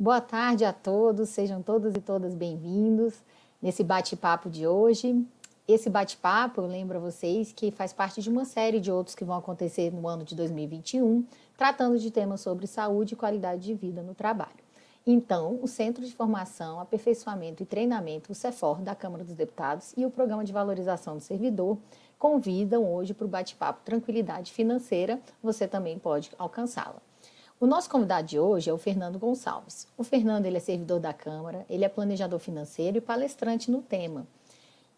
Boa tarde a todos, sejam todos e todas bem-vindos nesse bate-papo de hoje. Esse bate-papo, eu lembro a vocês que faz parte de uma série de outros que vão acontecer no ano de 2021, tratando de temas sobre saúde e qualidade de vida no trabalho. Então, o Centro de Formação, Aperfeiçoamento e Treinamento, o CEFOR, da Câmara dos Deputados, e o Programa de Valorização do Servidor convidam hoje para o bate-papo Tranquilidade Financeira. Você também pode alcançá-la. O nosso convidado de hoje é o Fernando Gonçalves. O Fernando, ele é servidor da Câmara, ele é planejador financeiro e palestrante no tema.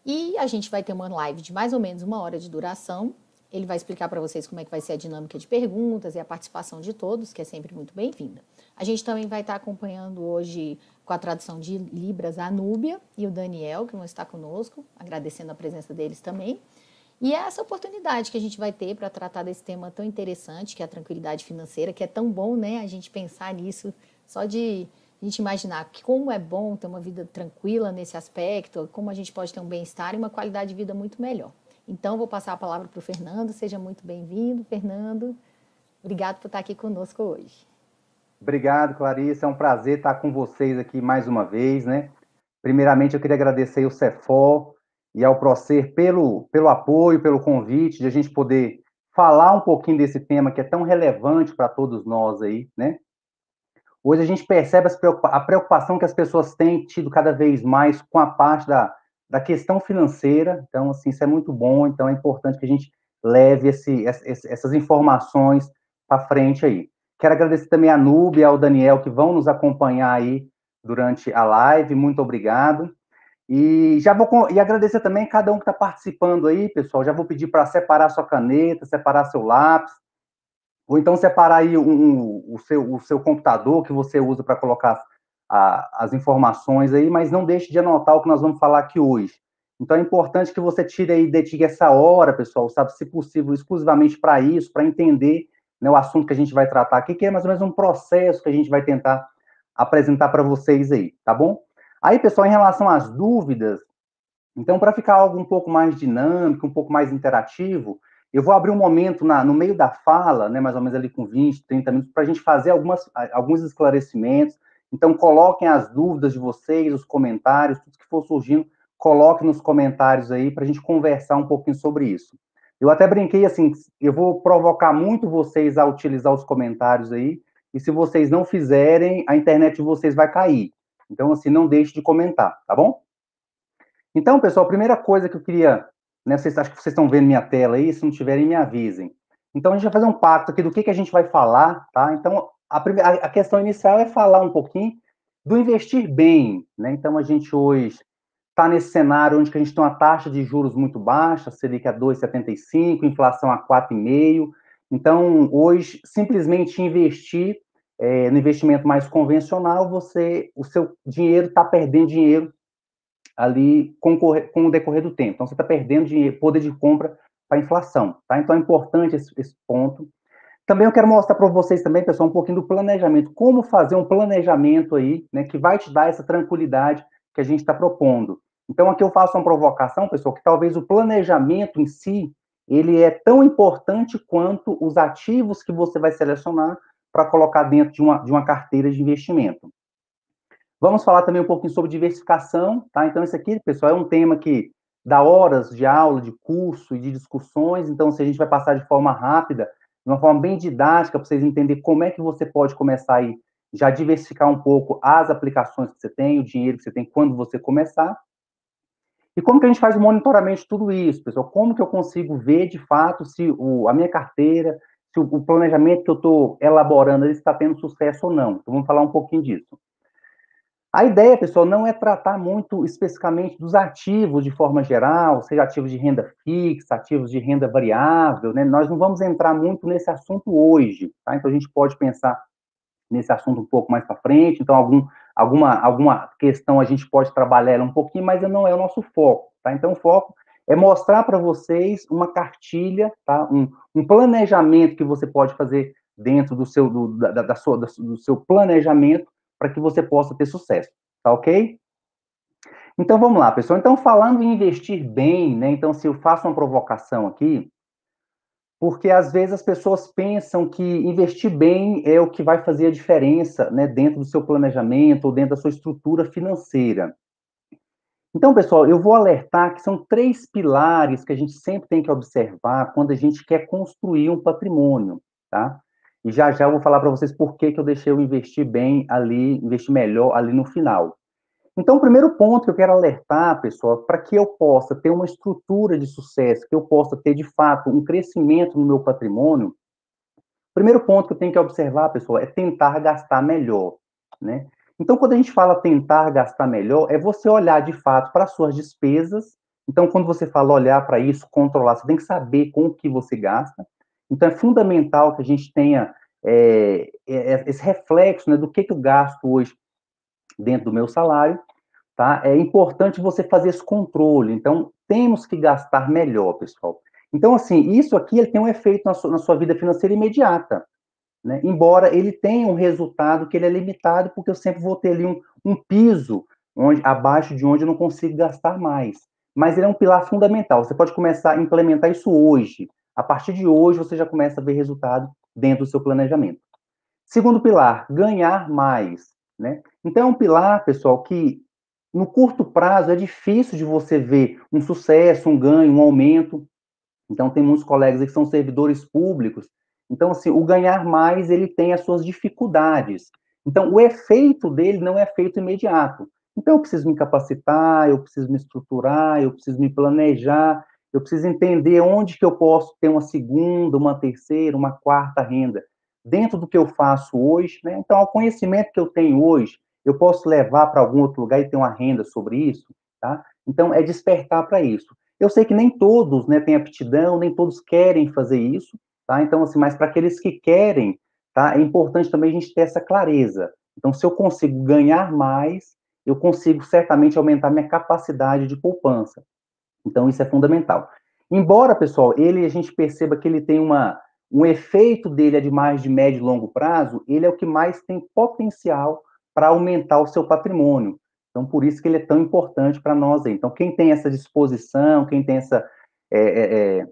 E a gente vai ter uma live de mais ou menos 1 hora de duração. Ele vai explicar para vocês como é que vai ser a dinâmica de perguntas e a participação de todos, que é sempre muito bem-vinda. A gente também vai estar acompanhando hoje com a tradução de Libras a Núbia e o Daniel, que vão estar conosco, agradecendo a presença deles também. E é essa oportunidade que a gente vai ter para tratar desse tema tão interessante, que é a tranquilidade financeira, que é tão bom, né, a gente pensar nisso, só de a gente imaginar que como é bom ter uma vida tranquila nesse aspecto, como a gente pode ter um bem-estar e uma qualidade de vida muito melhor. Então, vou passar a palavra para o Fernando. Seja muito bem-vindo, Fernando. Obrigado por estar aqui conosco hoje. Obrigado, Clarice. É um prazer estar com vocês aqui mais uma vez, né? Primeiramente, eu queria agradecer ao CEFOR e ao Procer pelo apoio, pelo convite, de a gente poder falar um pouquinho desse tema que é tão relevante para todos nós aí, né? Hoje a gente percebe a preocupação que as pessoas têm tido cada vez mais com a parte da questão financeira. Então, assim, isso é muito bom. Então, é importante que a gente leve essas informações para frente aí. Quero agradecer também a Núbia e ao Daniel, que vão nos acompanhar aí durante a live. Muito obrigado. E e agradecer também a cada um que está participando aí, pessoal. Já vou pedir para separar sua caneta, separar seu lápis, ou então separar aí o seu computador que você usa para colocar as informações aí, mas não deixe de anotar o que nós vamos falar aqui hoje. Então é importante que você tire aí, dedique essa hora, pessoal, sabe, se possível, exclusivamente para isso, para entender, né, o assunto que a gente vai tratar aqui, que é mais ou menos um processo que a gente vai tentar apresentar para vocês aí, tá bom? Aí, pessoal, em relação às dúvidas, então, para ficar algo um pouco mais dinâmico, um pouco mais interativo, eu vou abrir um momento no meio da fala, né, mais ou menos ali com 20, 30 minutos, para a gente fazer alguns esclarecimentos. Então, coloquem as dúvidas de vocês, os comentários, tudo que for surgindo, coloquem nos comentários aí para a gente conversar um pouquinho sobre isso. Eu até brinquei assim, eu vou provocar muito vocês a utilizar os comentários aí, e se vocês não fizerem, a internet de vocês vai cair. Então, assim, não deixe de comentar, tá bom? Então, pessoal, a primeira coisa que eu queria, né, vocês acho que vocês estão vendo minha tela aí, se não tiverem, me avisem. Então, a gente vai fazer um pacto aqui do que a gente vai falar, tá? Então, a questão inicial é falar um pouquinho do investir bem, né? Então, a gente hoje está nesse cenário onde a gente tem uma taxa de juros muito baixa, Selic a 2,75, inflação a 4,5. Então, hoje, simplesmente investir no investimento mais convencional, o seu dinheiro está perdendo dinheiro ali com o decorrer do tempo. Então, você está perdendo dinheiro, poder de compra para a inflação, tá? Então, é importante esse ponto. Também eu quero mostrar para vocês também, pessoal, um pouquinho do planejamento. Como fazer um planejamento aí, né, que vai te dar essa tranquilidade que a gente está propondo. Então, aqui eu faço uma provocação, pessoal, que talvez o planejamento em si, ele é tão importante quanto os ativos que você vai selecionar para colocar dentro de uma carteira de investimento. Vamos falar também um pouquinho sobre diversificação, tá? Então, esse aqui, pessoal, é um tema que dá horas de aula, de curso e de discussões. Então, se a gente vai passar de forma rápida, de uma forma bem didática, para vocês entenderem como é que você pode começar aí, já diversificar um pouco as aplicações que você tem, o dinheiro que você tem quando você começar. E como que a gente faz o monitoramento de tudo isso, pessoal? Como que eu consigo ver, de fato, se a minha carteira, se o planejamento que eu estou elaborando está tendo sucesso ou não? Então, vamos falar um pouquinho disso. A ideia, pessoal, não é tratar muito especificamente dos ativos de forma geral, seja ativos de renda fixa, ativos de renda variável, né? Nós não vamos entrar muito nesse assunto hoje, tá? Então, a gente pode pensar nesse assunto um pouco mais para frente. Então, alguma questão a gente pode trabalhar ela um pouquinho, mas não é o nosso foco, tá? Então, o foco é mostrar para vocês uma cartilha, tá? Um planejamento que você pode fazer dentro do seu planejamento para que você possa ter sucesso, tá ok? Então, vamos lá, pessoal. Então, falando em investir bem, né? Então, se eu faço uma provocação aqui, Porque às vezes as pessoas pensam que investir bem é o que vai fazer a diferença, né, dentro do seu planejamento ou dentro da sua estrutura financeira. Então, pessoal, eu vou alertar que são três pilares que a gente sempre tem que observar quando a gente quer construir um patrimônio, tá? E já já eu vou falar para vocês por que que eu deixei eu investir bem ali, investir melhor ali no final. Então, o primeiro ponto que eu quero alertar, pessoal, para que eu possa ter uma estrutura de sucesso, que eu possa ter, de fato, um crescimento no meu patrimônio, o primeiro ponto que eu tenho que observar, pessoal, é tentar gastar melhor, né? Então, quando a gente fala tentar gastar melhor, é você olhar, de fato, para as suas despesas. Então, quando você fala olhar para isso, controlar, você tem que saber com o que você gasta. Então, é fundamental que a gente tenha esse reflexo, né, do que eu gasto hoje dentro do meu salário, tá? É importante você fazer esse controle. Então, temos que gastar melhor, pessoal. Então, assim, isso aqui ele tem um efeito na sua vida financeira imediata, né? Embora ele tenha um resultado que ele é limitado, porque eu sempre vou ter ali um piso abaixo de onde eu não consigo gastar mais. Mas ele é um pilar fundamental. Você pode começar a implementar isso hoje. A partir de hoje, você já começa a ver resultado dentro do seu planejamento. Segundo pilar, ganhar mais, né? Então, é um pilar, pessoal, que no curto prazo é difícil de você ver um sucesso, um ganho, um aumento. Então, tem muitos colegas que são servidores públicos. Então, assim, o ganhar mais, ele tem as suas dificuldades. Então, o efeito dele não é feito imediato. Então, eu preciso me capacitar, eu preciso me estruturar, eu preciso me planejar, eu preciso entender onde que eu posso ter uma segunda, uma terceira, uma quarta renda. Dentro do que eu faço hoje, né? Então, o conhecimento que eu tenho hoje, eu posso levar para algum outro lugar e ter uma renda sobre isso, tá? Então, é despertar para isso. Eu sei que nem todos, né, têm aptidão, nem todos querem fazer isso, tá? Então, assim, mas para aqueles que querem, tá? É importante também a gente ter essa clareza. Então, se eu consigo ganhar mais, eu consigo certamente aumentar minha capacidade de poupança. Então, isso é fundamental. Embora, pessoal, a gente perceba que ele tem um efeito dele é de mais de médio e longo prazo, ele é o que mais tem potencial para aumentar o seu patrimônio. Então, por isso que ele é tão importante para nós aí. Então, quem tem essa disposição, quem tem essa é, é, é,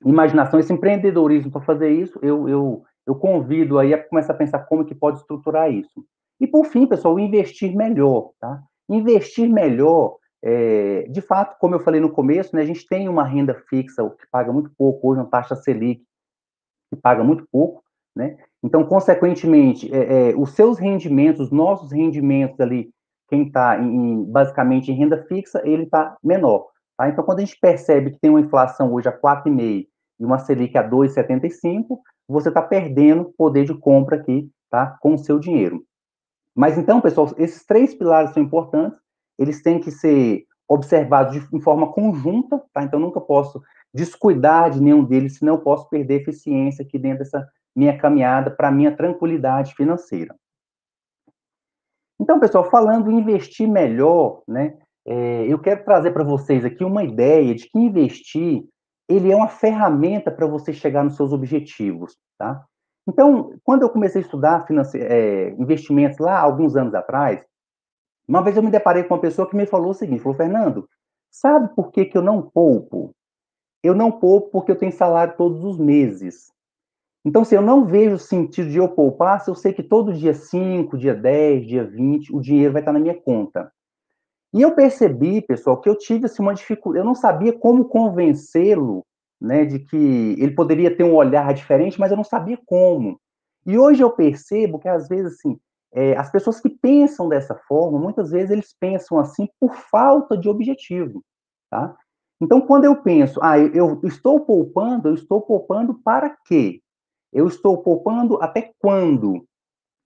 imaginação, esse empreendedorismo para fazer isso, eu convido aí a começar a pensar como que pode estruturar isso. E, por fim, pessoal, investir melhor, tá? Investir melhor, de fato, como eu falei no começo, né, a gente tem uma renda fixa, o que paga muito pouco, hoje uma taxa Selic, que paga muito pouco, né? Então, consequentemente, os seus rendimentos, os nossos rendimentos ali, quem está basicamente em renda fixa, ele está menor. Tá? Então, quando a gente percebe que tem uma inflação hoje a 4,5% e uma Selic a 2,75%, você está perdendo poder de compra aqui, tá? Com o seu dinheiro. Mas então, pessoal, esses três pilares são importantes, eles têm que ser observados em forma conjunta, tá? Então, nunca posso descuidar de nenhum deles, senão eu posso perder eficiência aqui dentro dessa minha caminhada para minha tranquilidade financeira. Então, pessoal, falando em investir melhor, né? Eu quero trazer para vocês aqui uma ideia de que investir, ele é uma ferramenta para você chegar nos seus objetivos, tá? Então, quando eu comecei a estudar investimentos lá, alguns anos atrás, uma vez eu me deparei com uma pessoa que me falou o seguinte, falou, Fernando, sabe por que que eu não poupo? Eu não poupo porque eu tenho salário todos os meses. Então, se eu não vejo sentido de eu poupar, se eu sei que todo dia 5, dia 10, dia 20, o dinheiro vai estar na minha conta. E eu percebi, pessoal, que eu tive assim, uma dificuldade, eu não sabia como convencê-lo, né, de que ele poderia ter um olhar diferente, mas eu não sabia como. E hoje eu percebo que, às vezes, assim, as pessoas que pensam dessa forma, muitas vezes eles pensam assim por falta de objetivo, tá? Então, quando eu penso, eu eu estou poupando para quê? Eu estou poupando até quando?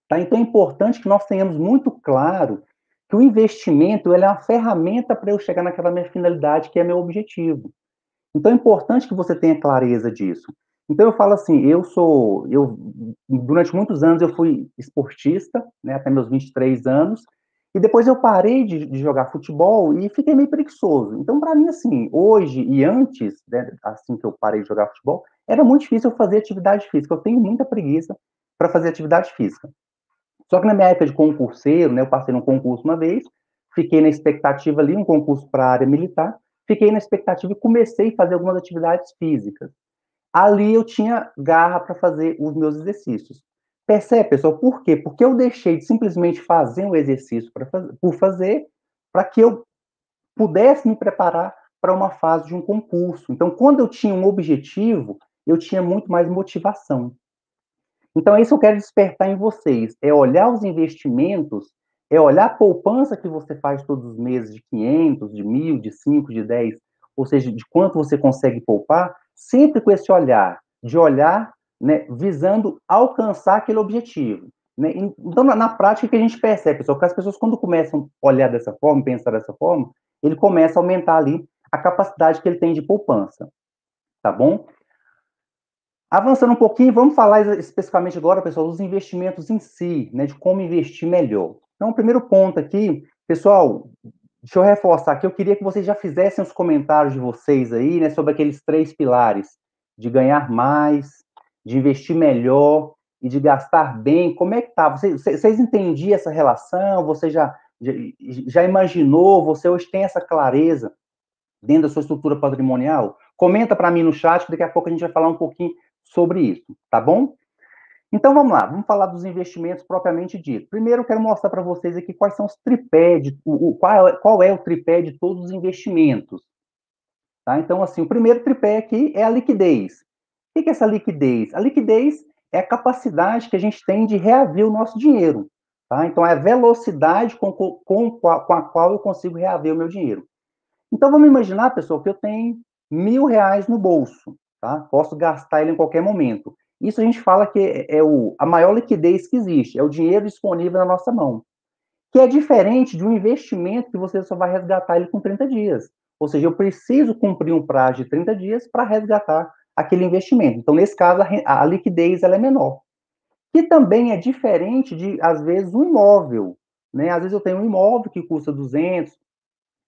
Tá? Então, é importante que nós tenhamos muito claro que o investimento ele é uma ferramenta para eu chegar naquela minha finalidade, que é meu objetivo. Então, é importante que você tenha clareza disso. Então, eu falo assim, durante muitos anos, eu fui esportista, né, até meus 23 anos, e depois eu parei de jogar futebol e fiquei meio preguiçoso. Então, para mim, assim, hoje e antes, né, assim que eu parei de jogar futebol, era muito difícil eu fazer atividade física. Eu tenho muita preguiça para fazer atividade física. Só que na minha época de concurseiro, né, eu passei num concurso uma vez, fiquei na expectativa ali, um concurso para a área militar, fiquei na expectativa e comecei a fazer algumas atividades físicas. ali eu tinha garra para fazer os meus exercícios. Percebe, pessoal? Por quê? Porque eu deixei de simplesmente fazer um exercício por fazer, para que eu pudesse me preparar para uma fase de um concurso. Então, quando eu tinha um objetivo, eu tinha muito mais motivação. Então, é isso que eu quero despertar em vocês, é olhar os investimentos, é olhar a poupança que você faz todos os meses de 500, de 1.000, de 5, de 10, ou seja, de quanto você consegue poupar, sempre com esse olhar, de olhar, né, visando alcançar aquele objetivo. Né? Então, na prática, o que a gente percebe, pessoal, que as pessoas, quando começam a olhar dessa forma, pensar dessa forma, ele começa a aumentar ali a capacidade que ele tem de poupança, tá bom? Avançando um pouquinho, vamos falar especificamente agora, pessoal, dos investimentos em si, né, de como investir melhor. Então, o primeiro ponto aqui, pessoal, deixa eu reforçar aqui, eu queria que vocês já fizessem os comentários de vocês aí, né, sobre aqueles 3 pilares, de ganhar mais, de investir melhor e de gastar bem. Como é que tá? Vocês entendiam essa relação? Você já imaginou? Você hoje tem essa clareza dentro da sua estrutura patrimonial? Comenta para mim no chat, que daqui a pouco a gente vai falar um pouquinho sobre isso, tá bom? Então vamos lá, vamos falar dos investimentos propriamente dito. Primeiro eu quero mostrar para vocês aqui quais são os tripés, qual é o tripé de todos os investimentos. Tá? Então, assim, o primeiro tripé aqui é a liquidez. O que é essa liquidez? A liquidez é a capacidade que a gente tem de reaver o nosso dinheiro. Tá? Então, é a velocidade com a qual eu consigo reaver o meu dinheiro. Então, vamos imaginar, pessoal, que eu tenho R$ 1.000 no bolso, tá? Posso gastar ele em qualquer momento. Isso a gente fala que a maior liquidez que existe, é o dinheiro disponível na nossa mão. Que é diferente de um investimento que você só vai resgatar ele com 30 dias. Ou seja, eu preciso cumprir um prazo de 30 dias para resgatar aquele investimento. Então, nesse caso, a liquidez ela é menor. Que também é diferente de, às vezes, um imóvel. Né? Às vezes eu tenho um imóvel que custa 200,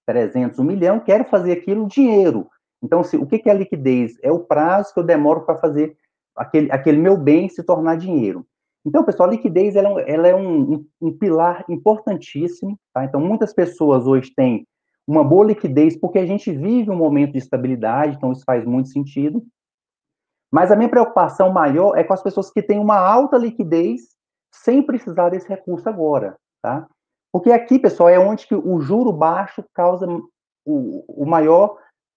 300, 1 milhão, quero fazer aquilo dinheiro. Então, o que é a liquidez? É o prazo que eu demoro para fazer aquele meu bem se tornar dinheiro. Então, pessoal, a liquidez ela é um pilar importantíssimo. Tá? Então, muitas pessoas hoje têm uma boa liquidez porque a gente vive um momento de estabilidade, então isso faz muito sentido. Mas a minha preocupação maior é com as pessoas que têm uma alta liquidez sem precisar desse recurso agora, tá? Porque aqui, pessoal, é onde que o juro baixo causa o maior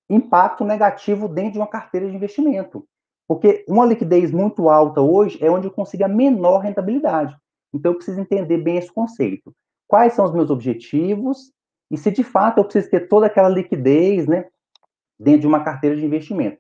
impacto negativo dentro de uma carteira de investimento. Porque uma liquidez muito alta hoje é onde eu consigo a menor rentabilidade. Então, eu preciso entender bem esse conceito. Quais são os meus objetivos e se, de fato, eu preciso ter toda aquela liquidez, né, dentro de uma carteira de investimento.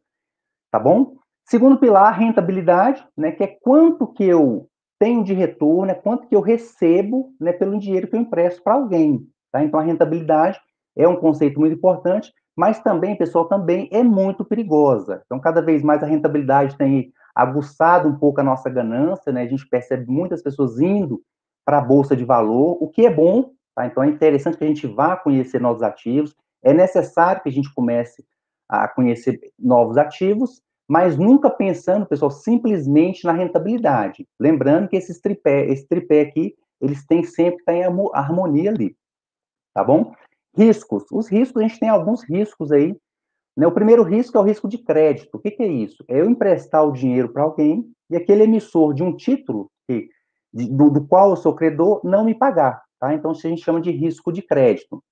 Tá bom? Segundo pilar, rentabilidade, né, que é quanto que eu tenho de retorno, é quanto que eu recebo, né, pelo dinheiro que eu empresto para alguém. Tá? Então, a rentabilidade é um conceito muito importante, mas também, pessoal, também é muito perigosa. Então, cada vez mais a rentabilidade tem aguçado um pouco a nossa ganância, né? A gente percebe muitas pessoas indo para a bolsa de valor, o que é bom, tá? Então, é interessante que a gente vá conhecer novos ativos, é necessário que a gente comece a conhecer novos ativos, mas nunca pensando, pessoal, simplesmente na rentabilidade. Lembrando que esse tripé aqui, eles têm sempre que estar em harmonia ali, tá bom? Riscos. Os riscos, a gente tem alguns riscos aí, né? O primeiro risco é o risco de crédito. O que é isso? É eu emprestar o dinheiro para alguém e aquele emissor de um título do qual eu sou credor não me pagar, tá? Então, isso a gente chama de risco de crédito.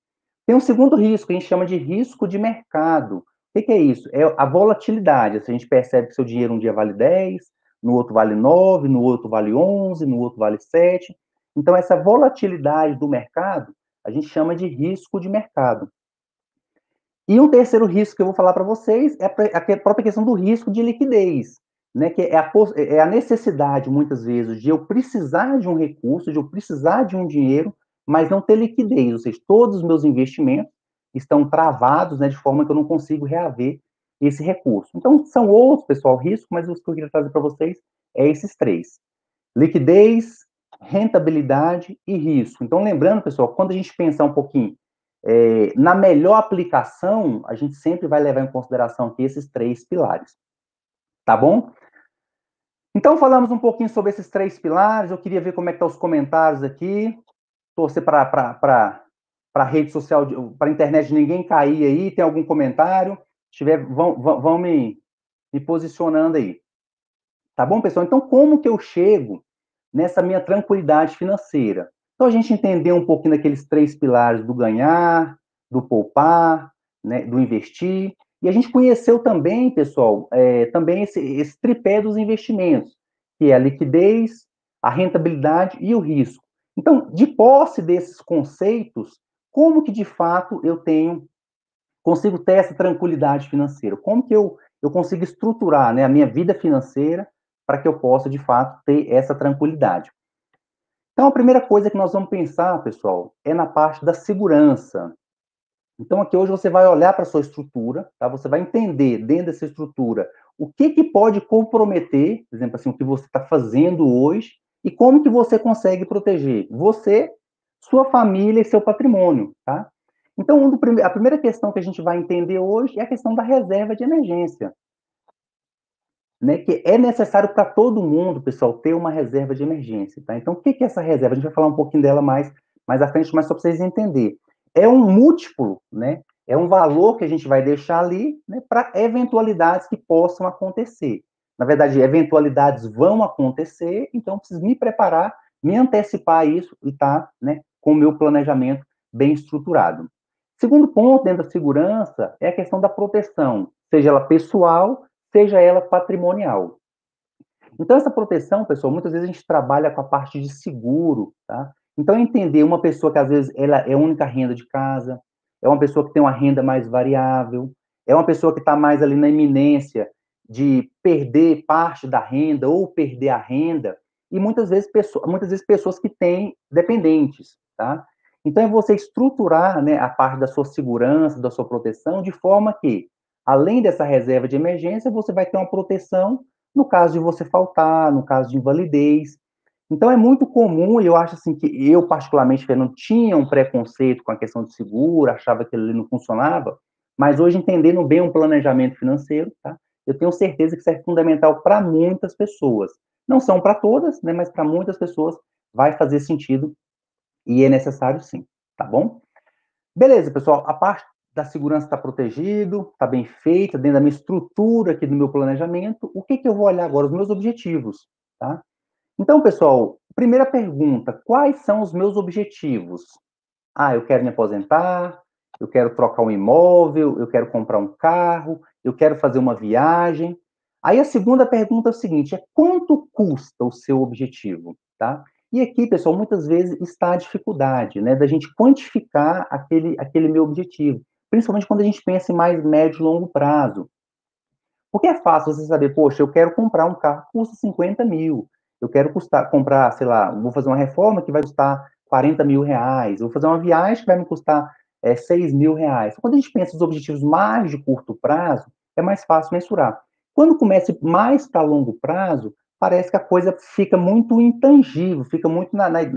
Tem um segundo risco, a gente chama de risco de mercado. O que é isso? É a volatilidade. A gente percebe que seu dinheiro um dia vale 10, no outro vale 9, no outro vale 11, no outro vale 7. Então, essa volatilidade do mercado, a gente chama de risco de mercado. E um terceiro risco que eu vou falar para vocês é a própria questão do risco de liquidez, né? Que é a necessidade, muitas vezes, de eu precisar de um recurso, de eu precisar de um dinheiro, mas não ter liquidez, ou seja, todos os meus investimentos estão travados, né, de forma que eu não consigo reaver esse recurso. Então, são outros, pessoal, riscos, mas os que eu queria trazer para vocês é esses três: liquidez, rentabilidade e risco. Então, lembrando, pessoal, quando a gente pensar um pouquinho na melhor aplicação, a gente sempre vai levar em consideração aqui esses 3 pilares, tá bom? Então, falamos um pouquinho sobre esses 3 pilares, eu queria ver como é que estão os comentários aqui, torcer para a rede social, para a internet de ninguém cair aí, tem algum comentário? Se tiver, vão me me posicionando aí. Tá bom, pessoal? Então, como que eu chego nessa minha tranquilidade financeira? Então, a gente entendeu um pouquinho daqueles 3 pilares do ganhar, do poupar, né, do investir. E a gente conheceu também, pessoal, também esse tripé dos investimentos, que é a liquidez, a rentabilidade e o risco. Então, de posse desses conceitos, como que de fato consigo ter essa tranquilidade financeira? Como que eu consigo estruturar, né, a minha vida financeira para que eu possa, de fato, ter essa tranquilidade? Então, a primeira coisa que nós vamos pensar, pessoal, é na parte da segurança. Então, aqui hoje você vai olhar para a sua estrutura, tá? Você vai entender dentro dessa estrutura o que pode comprometer, por exemplo, assim, o que você está fazendo hoje e como que você consegue proteger você, sua família e seu patrimônio, tá? Então, a primeira questão que a gente vai entender hoje é a questão da reserva de emergência, né? Que é necessário para todo mundo, pessoal, ter uma reserva de emergência, tá? Então, o que é essa reserva? A gente vai falar um pouquinho dela mais à frente, mas só para vocês entenderem. É um múltiplo, né? É um valor que a gente vai deixar ali, né, para eventualidades que possam acontecer. Na verdade, eventualidades vão acontecer, então eu preciso me preparar, me antecipar a isso e estar, tá, né, com o meu planejamento bem estruturado. Segundo ponto dentro da segurança é a questão da proteção, seja ela pessoal, seja ela patrimonial. Então, essa proteção, pessoal, muitas vezes a gente trabalha com a parte de seguro, tá? Então, entender uma pessoa que às vezes ela é a única renda de casa, é uma pessoa que tem uma renda mais variável, é uma pessoa que está mais ali na iminência de perder parte da renda ou perder a renda, e muitas vezes pessoas que têm dependentes, tá? Então, é você estruturar, né, a parte da sua segurança, da sua proteção, de forma que, além dessa reserva de emergência, você vai ter uma proteção no caso de você faltar, no caso de invalidez. Então, é muito comum, e eu acho assim que eu, particularmente, Fernando, tinha um preconceito com a questão de seguro, achava que ele não funcionava, mas hoje, entendendo bem um planejamento financeiro, tá? Eu tenho certeza que isso é fundamental para muitas pessoas. Não são para todas, né, mas para muitas pessoas vai fazer sentido e é necessário sim, tá bom? Beleza, pessoal, a parte da segurança está protegido, está bem feita, dentro da minha estrutura aqui do meu planejamento. O que eu vou olhar agora? Os meus objetivos, tá? Então, pessoal, primeira pergunta, quais são os meus objetivos? Ah, eu quero me aposentar, eu quero trocar um imóvel, eu quero comprar um carro, eu quero fazer uma viagem. Aí a segunda pergunta é o seguinte, é quanto custa o seu objetivo, tá? E aqui, pessoal, muitas vezes está a dificuldade, né, da gente quantificar aquele meu objetivo, principalmente quando a gente pensa em mais médio e longo prazo. Porque é fácil você saber, poxa, eu quero comprar um carro que custa 50 mil, eu quero comprar, sei lá, vou fazer uma reforma que vai custar 40 mil reais, vou fazer uma viagem que vai me custar 6 mil reais. Quando a gente pensa nos objetivos mais de curto prazo, é mais fácil mensurar. Quando começa mais para longo prazo, parece que a coisa fica muito intangível, fica muito,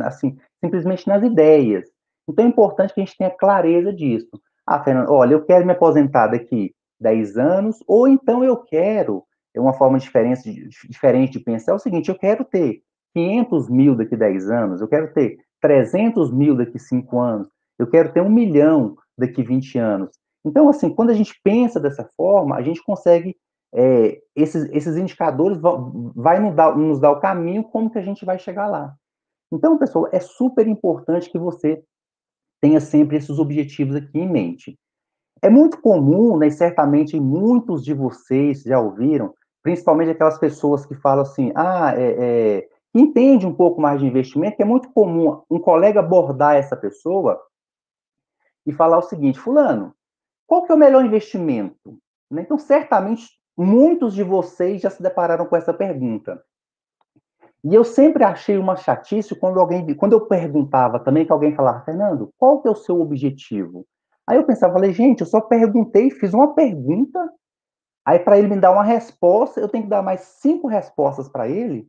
assim, simplesmente nas ideias. Então é importante que a gente tenha clareza disso. Ah, Fernando, olha, eu quero me aposentar daqui 10 anos, ou então eu quero, é uma forma diferente de pensar, é o seguinte, eu quero ter 500 mil daqui 10 anos, eu quero ter 300 mil daqui 5 anos, eu quero ter 1 milhão daqui 20 anos. Então, assim, quando a gente pensa dessa forma, a gente consegue, esses indicadores vai nos dar o caminho como que a gente vai chegar lá. Então, pessoal, é super importante que você tenha sempre esses objetivos aqui em mente. É muito comum, né, e certamente muitos de vocês já ouviram, principalmente aquelas pessoas que falam assim, que entende um pouco mais de investimento, que é muito comum um colega abordar essa pessoa e falar o seguinte, fulano, qual que é o melhor investimento? Né? Então, certamente, muitos de vocês já se depararam com essa pergunta. E eu sempre achei uma chatice quando eu perguntava também, que alguém falava, Fernando, qual que é o seu objetivo? Aí eu pensava, falei, gente, eu só perguntei, fiz uma pergunta, aí para ele me dar uma resposta, eu tenho que dar mais 5 respostas para ele,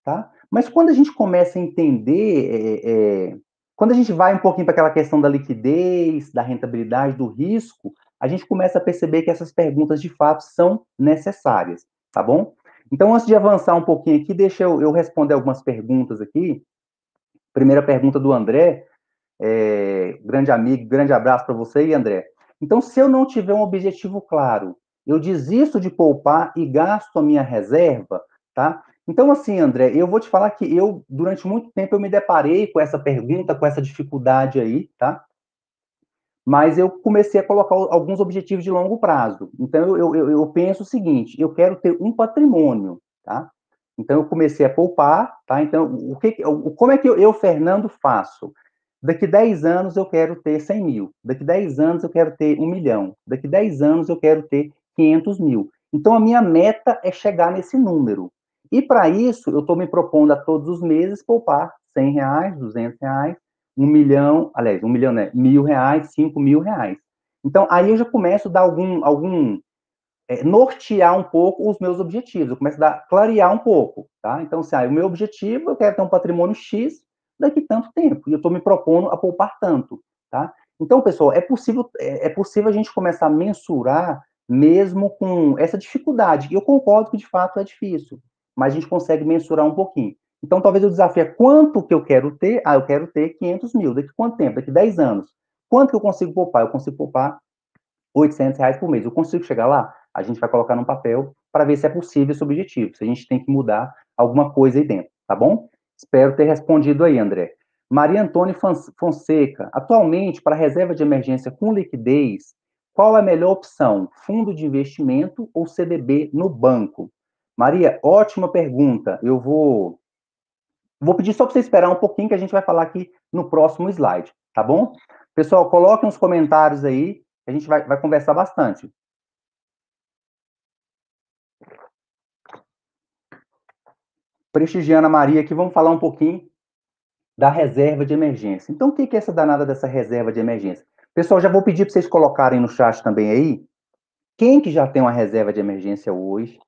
tá? Mas quando a gente começa a entender, quando a gente vai um pouquinho para aquela questão da liquidez, da rentabilidade, do risco, a gente começa a perceber que essas perguntas de fato são necessárias, tá bom? Então, antes de avançar um pouquinho aqui, deixa eu responder algumas perguntas aqui. Primeira pergunta do André, grande amigo, grande abraço para você e André. Então, se eu não tiver um objetivo claro, eu desisto de poupar e gasto a minha reserva, tá? Então, assim, André, eu vou te falar que eu, durante muito tempo, eu me deparei com essa pergunta, com essa dificuldade aí, tá? Mas eu comecei a colocar alguns objetivos de longo prazo. Então, eu penso o seguinte, eu quero ter um patrimônio, tá? Então, eu comecei a poupar, tá? Então, como é que eu, Fernando, faço? Daqui 10 anos eu quero ter 100 mil. Daqui 10 anos eu quero ter 1 milhão. Daqui 10 anos eu quero ter 500 mil. Então, a minha meta é chegar nesse número. E, para isso, eu estou me propondo a todos os meses poupar R$ 100, R$ 200, 1 milhão, aliás, 1 milhão, né? R$ 1.000, R$ 5.000. Então, aí eu já começo a dar nortear um pouco os meus objetivos, eu começo a clarear um pouco, tá? Então, assim, o meu objetivo, eu quero ter um patrimônio X daqui tanto tempo, e eu estou me propondo a poupar tanto, tá? Então, pessoal, é possível a gente começar a mensurar mesmo com essa dificuldade, e eu concordo que, de fato, é difícil, mas a gente consegue mensurar um pouquinho. Então, talvez o desafio é quanto que eu quero ter? Eu quero ter 500 mil. Daqui quanto tempo? Daqui 10 anos. Quanto que eu consigo poupar? Eu consigo poupar R$ 800 por mês. Eu consigo chegar lá? A gente vai colocar num papel para ver se é possível esse objetivo, se a gente tem que mudar alguma coisa aí dentro, tá bom? Espero ter respondido aí, André. Maria Antônia Fonseca, atualmente, para reserva de emergência com liquidez, qual é a melhor opção? Fundo de investimento ou CDB no banco? Maria, ótima pergunta. Eu vou pedir só para você esperar um pouquinho que a gente vai falar aqui no próximo slide, tá bom? Pessoal, coloquem uns comentários aí, a gente vai conversar bastante. Prestigiando a Maria aqui, vamos falar um pouquinho da reserva de emergência. Então, o que é essa danada dessa reserva de emergência? Pessoal, já vou pedir para vocês colocarem no chat também aí, quem que já tem uma reserva de emergência hoje,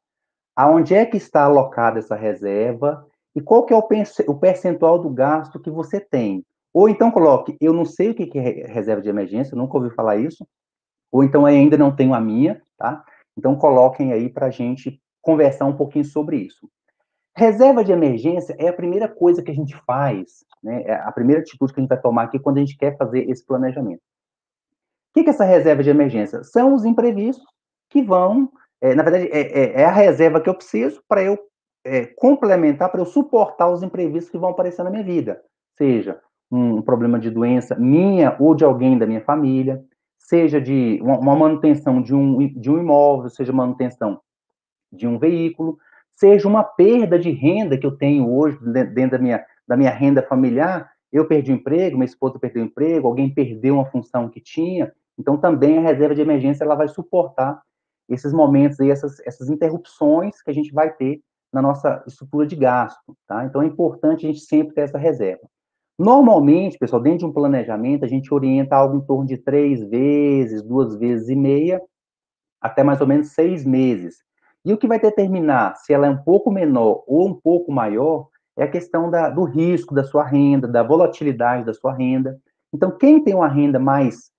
aonde é que está alocada essa reserva e qual que é o percentual do gasto que você tem. Ou então coloque, eu não sei o que é reserva de emergência, eu nunca ouvi falar isso, ou então eu ainda não tenho a minha, tá? Então coloquem aí para a gente conversar um pouquinho sobre isso. Reserva de emergência é a primeira coisa que a gente faz, né? É a primeira atitude que a gente vai tomar aqui quando a gente quer fazer esse planejamento. O que é essa reserva de emergência? São os imprevistos que vão, na verdade, é a reserva que eu preciso para eu complementar, para eu suportar os imprevistos que vão aparecer na minha vida. Seja um problema de doença minha ou de alguém da minha família, seja de uma manutenção de um imóvel, seja manutenção de um veículo, seja uma perda de renda que eu tenho hoje dentro da minha renda familiar, eu perdi o emprego, minha esposa perdeu o emprego, alguém perdeu uma função que tinha, então também a reserva de emergência ela vai suportar esses momentos aí, essas interrupções que a gente vai ter na nossa estrutura de gasto, tá? Então é importante a gente sempre ter essa reserva. Normalmente, pessoal, dentro de um planejamento, a gente orienta algo em torno de 3 vezes, 2 vezes e meia, até mais ou menos 6 meses. E o que vai determinar se ela é um pouco menor ou um pouco maior é a questão do risco da sua renda, da volatilidade da sua renda. Então, quem tem uma renda mais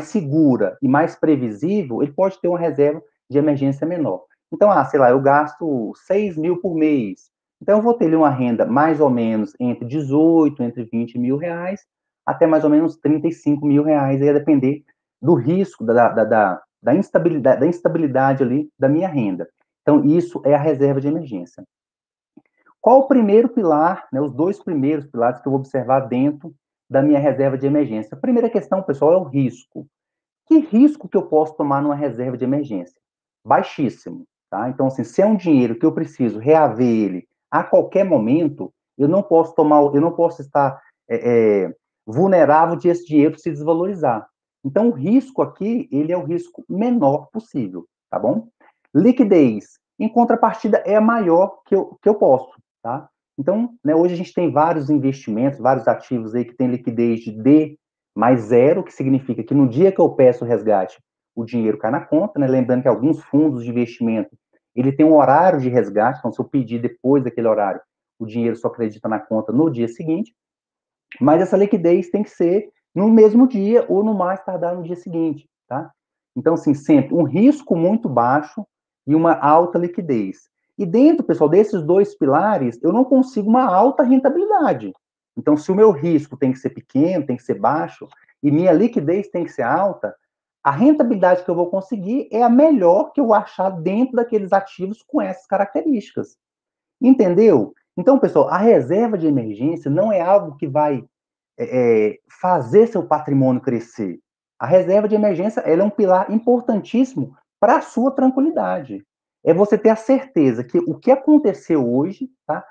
segura e mais previsível, ele pode ter uma reserva de emergência menor. Então, sei lá, eu gasto 6 mil por mês. Então, eu vou ter ali uma renda mais ou menos entre 18, entre 20 mil reais, até mais ou menos 35 mil reais, aí a depender do risco, da instabilidade ali da minha renda. Então, isso é a reserva de emergência. Qual o primeiro pilar, né, os dois primeiros pilares que eu vou observar dentro da minha reserva de emergência? A primeira questão, pessoal, é o risco. Que risco que eu posso tomar numa reserva de emergência? Baixíssimo, tá? Então, assim, se é um dinheiro que eu preciso reaver ele a qualquer momento, eu não posso estar vulnerável de esse dinheiro se desvalorizar. Então, o risco aqui, ele é o risco menor possível, tá bom? Liquidez, em contrapartida, é a maior que eu posso, tá? Então, né, hoje a gente tem vários investimentos, vários ativos aí que tem liquidez de D mais zero, que significa que no dia que eu peço o resgate, o dinheiro cai na conta, né? Lembrando que alguns fundos de investimento, ele tem um horário de resgate, então se eu pedir depois daquele horário, o dinheiro só acredita na conta no dia seguinte, mas essa liquidez tem que ser no mesmo dia ou no mais tardar no dia seguinte, tá? Então, assim, sempre um risco muito baixo e uma alta liquidez. E dentro, pessoal, desses dois pilares, eu não consigo uma alta rentabilidade. Então, se o meu risco tem que ser pequeno, tem que ser baixo, e minha liquidez tem que ser alta, a rentabilidade que eu vou conseguir é a melhor que eu achar dentro daqueles ativos com essas características. Entendeu? Então, pessoal, a reserva de emergência não é algo que vai fazer seu patrimônio crescer. A reserva de emergência ela é um pilar importantíssimo para a sua tranquilidade. É você ter a certeza que o que aconteceu hoje, tá?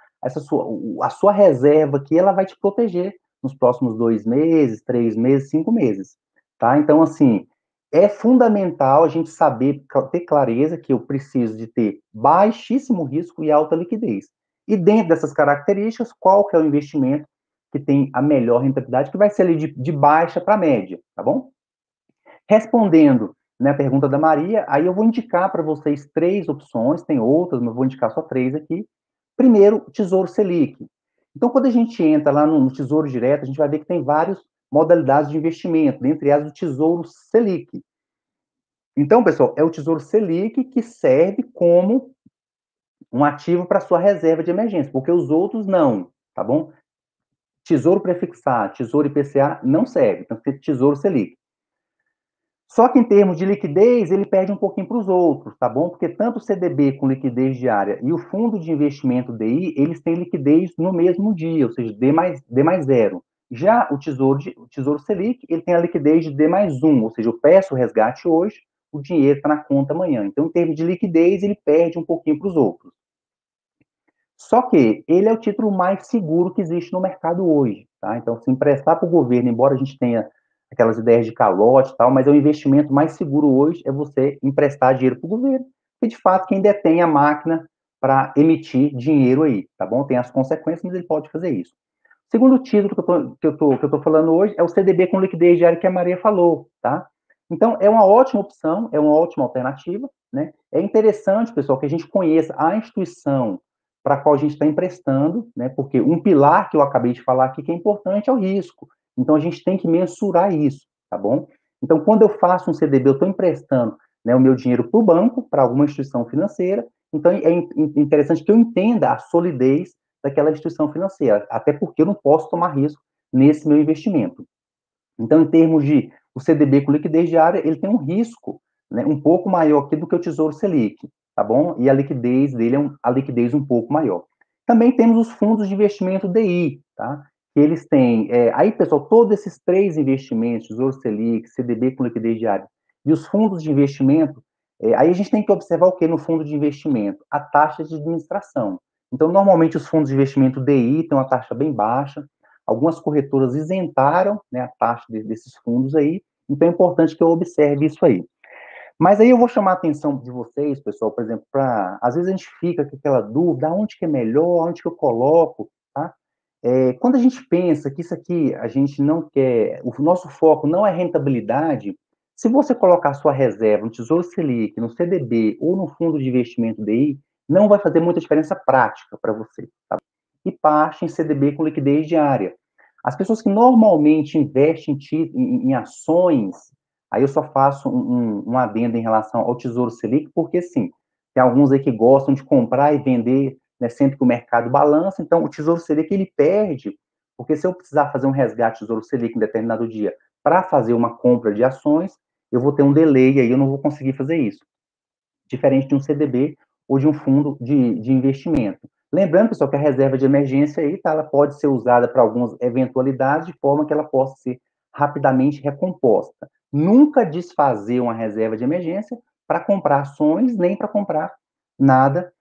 A sua reserva aqui, ela vai te proteger nos próximos 2 meses, 3 meses, 5 meses, tá? Então, assim, é fundamental a gente saber, ter clareza que eu preciso de ter baixíssimo risco e alta liquidez. E dentro dessas características, qual que é o investimento que tem a melhor rentabilidade, que vai ser ali de baixa para média, tá bom? Respondendo, né, a pergunta da Maria, aí eu vou indicar para vocês 3 opções, tem outras, mas eu vou indicar só 3 aqui. Primeiro, Tesouro Selic. Então, quando a gente entra lá no Tesouro Direto, a gente vai ver que tem várias modalidades de investimento, dentre elas o Tesouro Selic. Então, pessoal, é o Tesouro Selic que serve como um ativo para sua reserva de emergência, porque os outros não, tá bom? Tesouro prefixado, Tesouro IPCA não serve, tem que ser Tesouro Selic. Só que em termos de liquidez, ele perde um pouquinho para os outros, tá bom? Porque tanto o CDB com liquidez diária e o fundo de investimento DI, eles têm liquidez no mesmo dia, ou seja, D mais 0. Já o Tesouro Selic, ele tem a liquidez de D+1, ou seja, eu peço o resgate hoje, o dinheiro está na conta amanhã. Então, em termos de liquidez, ele perde um pouquinho para os outros. Só que ele é o título mais seguro que existe no mercado hoje, tá? Então, se emprestar para o governo, embora a gente tenha aquelas ideias de calote e tal, mas é o investimento mais seguro hoje é você emprestar dinheiro para o governo, que de fato quem detém a máquina para emitir dinheiro aí, tá bom? Tem as consequências, mas ele pode fazer isso. O segundo título que eu tô falando hoje é o CDB com liquidez diária que a Maria falou, tá? Então, é uma ótima opção, é uma ótima alternativa, né? É interessante, pessoal, que a gente conheça a instituição para a qual a gente está emprestando, né? Porque um pilar que eu acabei de falar aqui que é importante é o risco. Então, a gente tem que mensurar isso, tá bom? Então, quando eu faço um CDB, eu estou emprestando, né, o meu dinheiro para o banco, para alguma instituição financeira, então é interessante que eu entenda a solidez daquela instituição financeira, até porque eu não posso tomar risco nesse meu investimento. Então, em termos de o CDB com liquidez diária, ele tem um risco, né, um pouco maior aqui do que o Tesouro Selic, tá bom? E a liquidez dele é a liquidez um pouco maior. Também temos os fundos de investimento DI, tá? Que eles têm, aí, pessoal, todos esses 3 investimentos, Tesouro Selic, CDB com liquidez diária, e os fundos de investimento, aí a gente tem que observar o que no fundo de investimento? A taxa de administração. Então, normalmente, os fundos de investimento DI têm uma taxa bem baixa, algumas corretoras isentaram, né, a taxa desses fundos aí, então é importante que eu observe isso aí. Mas aí eu vou chamar a atenção de vocês, pessoal, por exemplo, às vezes a gente fica com aquela dúvida, onde que é melhor, onde que eu coloco, tá? Quando a gente pensa que isso aqui a gente não quer, o nosso foco não é rentabilidade, se você colocar a sua reserva no Tesouro Selic, no CDB ou no fundo de investimento DI, não vai fazer muita diferença prática para você, tá? E parte em CDB com liquidez diária. As pessoas que normalmente investem em ações, aí eu só faço um adendo em relação ao Tesouro Selic, porque sim, tem alguns aí que gostam de comprar e vender, né, sempre que o mercado balança, então o Tesouro Selic ele perde, porque se eu precisar fazer um resgate Tesouro Selic em determinado dia para fazer uma compra de ações, eu vou ter um delay aí, eu não vou conseguir fazer isso. Diferente de um CDB ou de um fundo de investimento. Lembrando, pessoal, que a reserva de emergência aí, tá, ela pode ser usada para algumas eventualidades de forma que ela possa ser rapidamente recomposta. Nunca desfazer uma reserva de emergência para comprar ações, nem para comprar nada,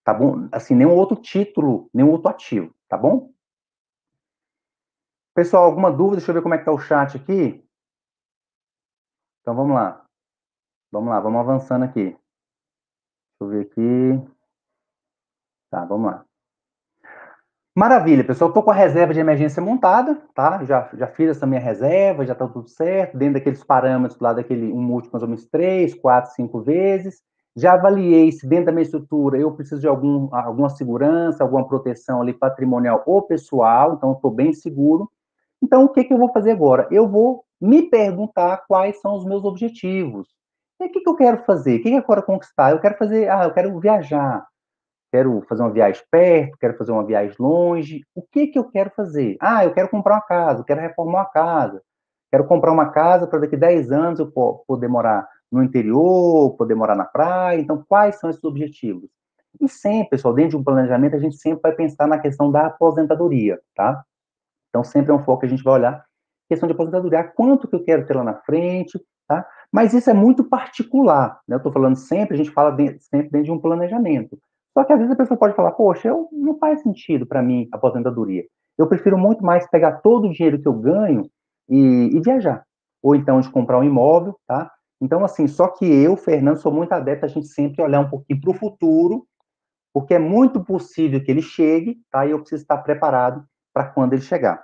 tá bom? Assim, nenhum outro título, nenhum outro ativo, tá bom? Pessoal, alguma dúvida? Deixa eu ver como é que tá o chat aqui. Então, vamos lá. Vamos lá, vamos avançando aqui. Deixa eu ver aqui. Tá, vamos lá. Maravilha, pessoal. Estou com a reserva de emergência montada, tá? Já fiz essa minha reserva, já está tudo certo, dentro daqueles parâmetros lá daquele um múltiplo mais ou menos 3, 4, 5 vezes. Já avaliei se dentro da minha estrutura eu preciso de alguma segurança, alguma proteção ali patrimonial ou pessoal, então estou bem seguro. Então, o que eu vou fazer agora? Eu vou me perguntar quais são os meus objetivos. E o que eu quero fazer? O que eu quero conquistar? Eu quero fazer, eu quero viajar. Quero fazer uma viagem perto, quero fazer uma viagem longe. O que eu quero fazer? Eu quero comprar uma casa, quero reformar uma casa, Quero comprar uma casa para daqui 10 anos eu poder morar no interior, poder morar na praia. Então, quais são esses objetivos? E sempre, pessoal, dentro de um planejamento, a gente sempre vai pensar na questão da aposentadoria, tá? Então, sempre é um foco que a gente vai olhar, questão de aposentadoria, quanto que eu quero ter lá na frente, tá? Mas isso é muito particular, né? Eu estou falando sempre, a gente fala sempre dentro de um planejamento. Só que às vezes a pessoa pode falar, poxa, não faz sentido para mim a aposentadoria. Eu prefiro muito mais pegar todo o dinheiro que eu ganho e viajar. Ou então de comprar um imóvel, tá? Então, assim, só que eu, Fernando, sou muito adepto a gente sempre olhar um pouquinho para o futuro, porque é muito possível que ele chegue, tá? E eu preciso estar preparado para quando ele chegar.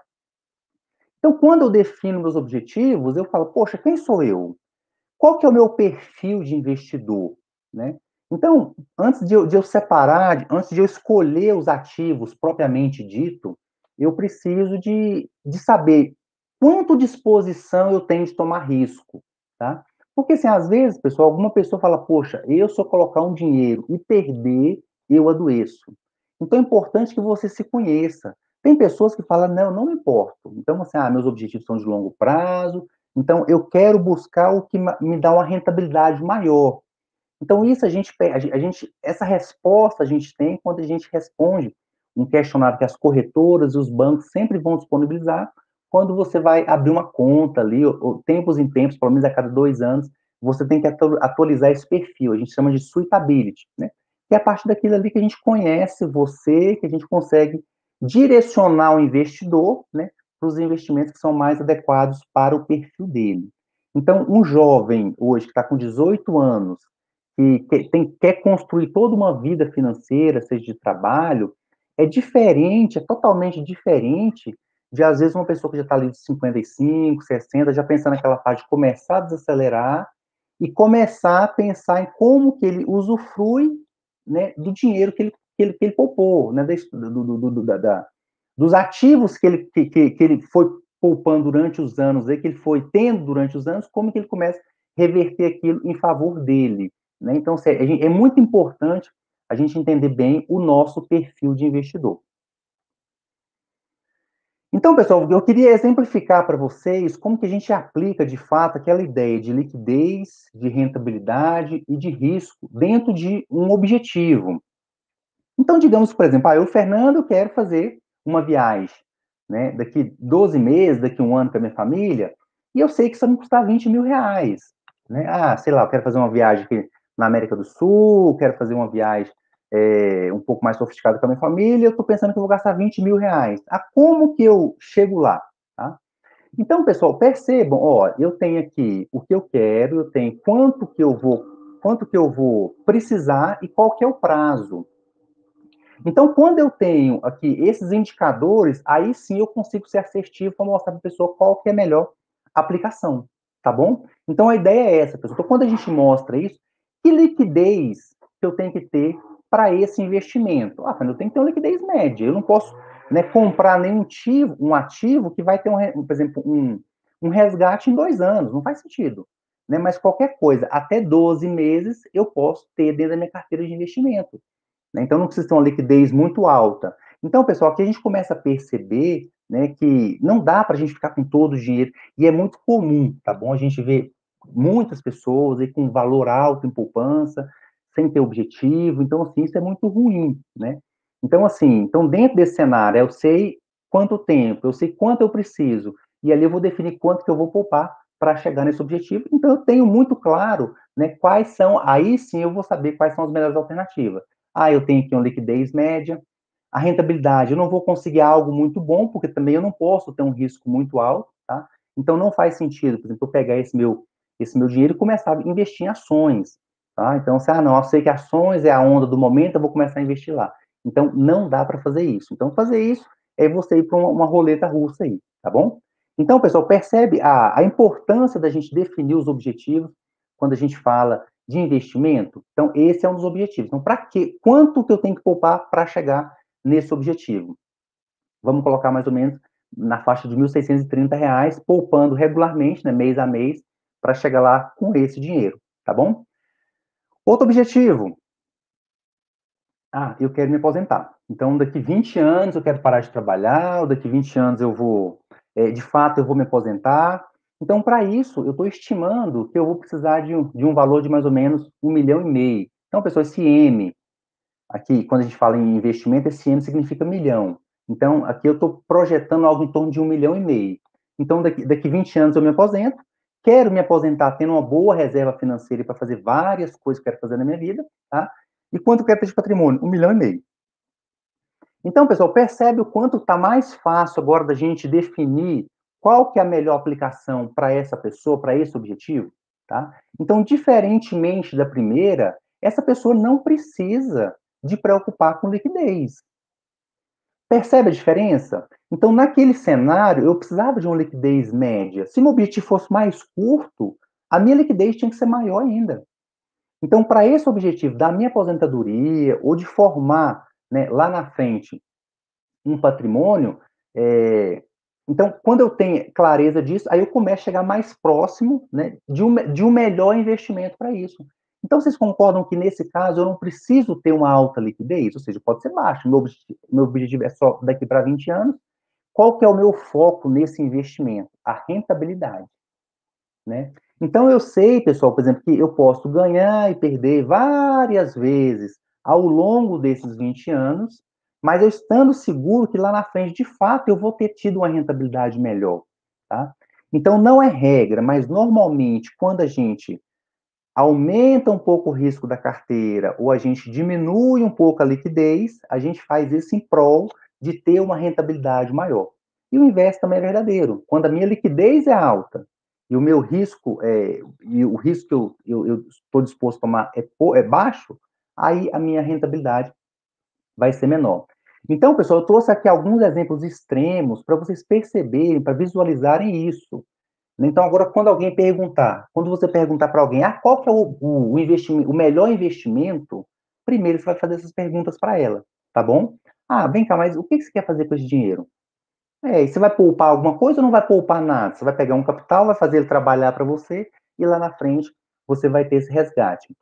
Então, quando eu defino meus objetivos, eu falo, poxa, quem sou eu? Qual que é o meu perfil de investidor, né? Então, antes de eu separar, antes de eu escolher os ativos propriamente dito, eu preciso de saber quanto disposição eu tenho de tomar risco, tá? Porque, assim, às vezes, pessoal, alguma pessoa fala, poxa, eu se eu colocar um dinheiro e perder, eu adoeço. Então, é importante que você se conheça. Tem pessoas que falam, não me importo. Então, assim, meus objetivos são de longo prazo, então eu quero buscar o que me dá uma rentabilidade maior. Então, isso essa resposta a gente tem quando a gente responde um questionário que as corretoras e os bancos sempre vão disponibilizar quando você vai abrir uma conta ali, ou tempos em tempos, pelo menos a cada 2 anos, você tem que atualizar esse perfil, a gente chama de suitability, né? Que é a partir daquilo ali que a gente conhece você, que a gente consegue direcionar o investidor, né, para os investimentos que são mais adequados para o perfil dele. Então, um jovem hoje que está com 18 anos, que quer construir toda uma vida financeira, seja de trabalho, é diferente, é totalmente diferente de, às vezes, uma pessoa que já está ali de 55, 60, já pensando naquela fase de começar a desacelerar e começar a pensar em como que ele usufrui, né, do dinheiro que ele poupou, né, dos ativos que ele foi poupando durante os anos, que ele foi tendo durante os anos, como que ele começa a reverter aquilo em favor dele. Né? Então, é muito importante a gente entender bem o nosso perfil de investidor. Então, pessoal, eu queria exemplificar para vocês como que a gente aplica, de fato, aquela ideia de liquidez, de rentabilidade e de risco dentro de um objetivo. Então, digamos, por exemplo, eu, Fernando, quero fazer uma viagem, né, daqui 12 meses, daqui 1 ano com a minha família, e eu sei que isso vai me custar 20 mil reais. Né? Sei lá, eu quero fazer uma viagem aqui na América do Sul, quero fazer uma viagem um pouco mais sofisticada com a minha família, eu estou pensando que eu vou gastar 20 mil reais. Como que eu chego lá? Tá? Então, pessoal, percebam, ó, eu tenho aqui o que eu quero, eu tenho quanto que eu vou precisar e qual que é o prazo. Então, quando eu tenho aqui esses indicadores, aí sim eu consigo ser assertivo para mostrar para a pessoa qual que é a melhor aplicação, tá bom? Então, a ideia é essa, pessoal. Então, quando a gente mostra isso, que liquidez que eu tenho que ter para esse investimento? Eu tenho que ter uma liquidez média. Eu não posso, né, comprar nenhum ativo que vai ter, por exemplo, um resgate em 2 anos. Não faz sentido. Né? Mas qualquer coisa, até 12 meses, eu posso ter dentro da minha carteira de investimento. Né? Então, não precisa ter uma liquidez muito alta. Então, pessoal, aqui a gente começa a perceber, né, que não dá para a gente ficar com todo o dinheiro, e é muito comum, tá bom? A gente vê muitas pessoas aí com valor alto em poupança, sem ter objetivo, então, assim, isso é muito ruim, né? Então, assim, dentro desse cenário, eu sei quanto tempo, eu sei quanto eu preciso, e ali eu vou definir quanto que eu vou poupar para chegar nesse objetivo, então eu tenho muito claro, né, quais são, aí sim eu vou saber quais são as melhores alternativas. Eu tenho aqui uma liquidez média. A rentabilidade, eu não vou conseguir algo muito bom, porque também eu não posso ter um risco muito alto, tá? Então, não faz sentido, por exemplo, eu pegar esse meu dinheiro e começar a investir em ações, tá? Então, não, eu sei que ações é a onda do momento, eu vou começar a investir lá. Então, não dá para fazer isso. Então, fazer isso é você ir para uma roleta russa aí, tá bom? Então, pessoal, percebe a importância da gente definir os objetivos quando a gente fala de investimento? Então, esse é um dos objetivos. Então, para quê? Quanto que eu tenho que poupar para chegar nesse objetivo? Vamos colocar mais ou menos na faixa de R$ 1.630, poupando regularmente, né, mês a mês, para chegar lá com esse dinheiro, tá bom? Outro objetivo. Eu quero me aposentar. Então, daqui 20 anos eu quero parar de trabalhar, ou daqui 20 anos eu vou, de fato, eu vou me aposentar. Então, para isso, eu estou estimando que eu vou precisar de um valor de mais ou menos 1,5 milhão. Então, pessoal, esse M, aqui, quando a gente fala em investimento, esse M significa milhão. Então, aqui eu estou projetando algo em torno de 1,5 milhão. Então, daqui 20 anos eu me aposento, quero me aposentar tendo uma boa reserva financeira para fazer várias coisas que eu quero fazer na minha vida, tá? E quanto eu quero ter de patrimônio? 1,5 milhão. Então, pessoal, percebe o quanto está mais fácil agora da gente definir qual que é a melhor aplicação para essa pessoa, para esse objetivo, tá? Então, diferentemente da primeira, essa pessoa não precisa de preocupar com liquidez. Percebe a diferença? Então, naquele cenário, eu precisava de uma liquidez média. Se meu objetivo fosse mais curto, a minha liquidez tinha que ser maior ainda. Então, para esse objetivo da minha aposentadoria ou de formar, né, lá na frente um patrimônio, então, quando eu tenho clareza disso, aí eu começo a chegar mais próximo, né, de um melhor investimento para isso. Então, vocês concordam que, nesse caso, eu não preciso ter uma alta liquidez? Ou seja, pode ser baixo. Meu objetivo é só daqui para 20 anos. Qual que é o meu foco nesse investimento? A rentabilidade, né? Então, eu sei, pessoal, por exemplo, que eu posso ganhar e perder várias vezes ao longo desses 20 anos, mas eu estando seguro que lá na frente, de fato, eu vou ter tido uma rentabilidade melhor, tá? Então, não é regra, mas normalmente, quando a gente aumenta um pouco o risco da carteira ou a gente diminui um pouco a liquidez, a gente faz isso em prol de ter uma rentabilidade maior. E o inverso também é verdadeiro. Quando a minha liquidez é alta e o meu risco e o risco que eu estou disposto a tomar é baixo, aí a minha rentabilidade vai ser menor. Então, pessoal, eu trouxe aqui alguns exemplos extremos para vocês perceberem, para visualizarem isso. Então, agora, quando você perguntar para alguém, qual que é o investimento, o melhor investimento, primeiro você vai fazer essas perguntas para ela, tá bom? Vem cá, mas o que você quer fazer com esse dinheiro? E você vai poupar alguma coisa ou não vai poupar nada? Você vai pegar um capital, vai fazer ele trabalhar para você e lá na frente você vai ter esse resgate,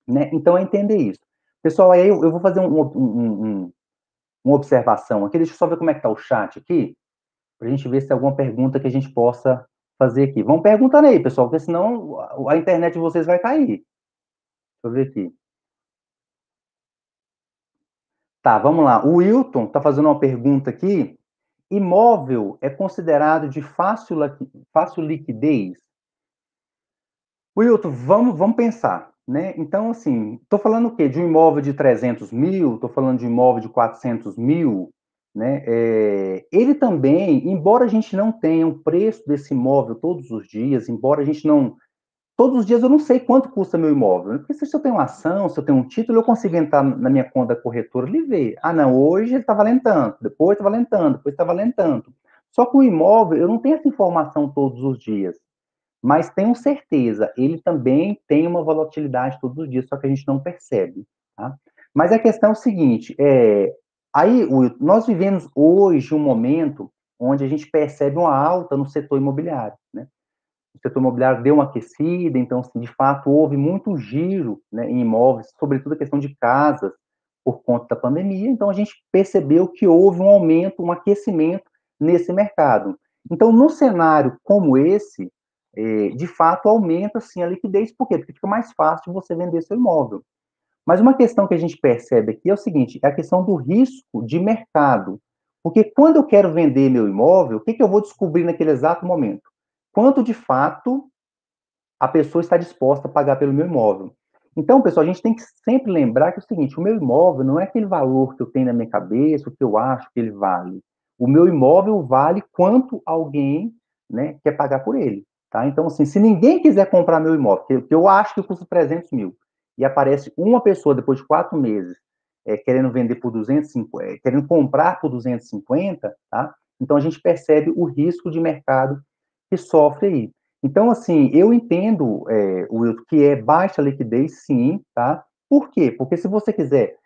né? Então, é entender isso. Pessoal, aí eu vou fazer uma observação aqui, deixa eu só ver como é que tá o chat aqui, para a gente ver se tem alguma pergunta que a gente possa fazer aqui. Vão perguntando aí, pessoal, porque senão a internet de vocês vai cair. Deixa eu ver aqui. Tá, vamos lá. O Wilton está fazendo uma pergunta aqui. Imóvel é considerado de fácil liquidez? Wilton, vamos pensar, né? Então, assim, estou falando o quê? De um imóvel de 300 mil, estou falando de um imóvel de 400 mil, né? Ele também, embora a gente não tenha um preço desse imóvel todos os dias, embora a gente não... Todos os dias eu não sei quanto custa meu imóvel, né? Porque se eu tenho uma ação, se eu tenho um título, eu consigo entrar na minha conta corretora e ver. Não, hoje ele está valendo tanto, depois está valendo tanto, depois está valendo tanto. Só que o imóvel, eu não tenho essa informação todos os dias. Mas tenho certeza, ele também tem uma volatilidade todos os dias, só que a gente não percebe, tá? Mas a questão é o seguinte, nós vivemos hoje um momento onde a gente percebe uma alta no setor imobiliário, né? O setor imobiliário deu uma aquecida, então, assim, de fato, houve muito giro, né, em imóveis, sobretudo a questão de casas, por conta da pandemia, então a gente percebeu que houve um aumento, um aquecimento nesse mercado. Então, no cenário como esse, de fato, aumenta, sim, a liquidez. Por quê? Porque fica mais fácil de você vender seu imóvel. Mas uma questão que a gente percebe aqui é o seguinte, é a questão do risco de mercado. Porque quando eu quero vender meu imóvel, o que eu vou descobrir naquele exato momento? Quanto, de fato, a pessoa está disposta a pagar pelo meu imóvel. Então, pessoal, a gente tem que sempre lembrar que é o seguinte, o meu imóvel não é aquele valor que eu tenho na minha cabeça, o que eu acho que ele vale. O meu imóvel vale quanto alguém, né, quer pagar por ele. Tá? Então, assim, se ninguém quiser comprar meu imóvel, que eu acho que custa 300 mil, e aparece uma pessoa depois de 4 meses querendo vender por 250, querendo comprar por 250, tá? Então a gente percebe o risco de mercado que sofre aí. Então, assim, eu entendo, Wilton, que é baixa liquidez, sim, tá? Por quê? Porque se você quiser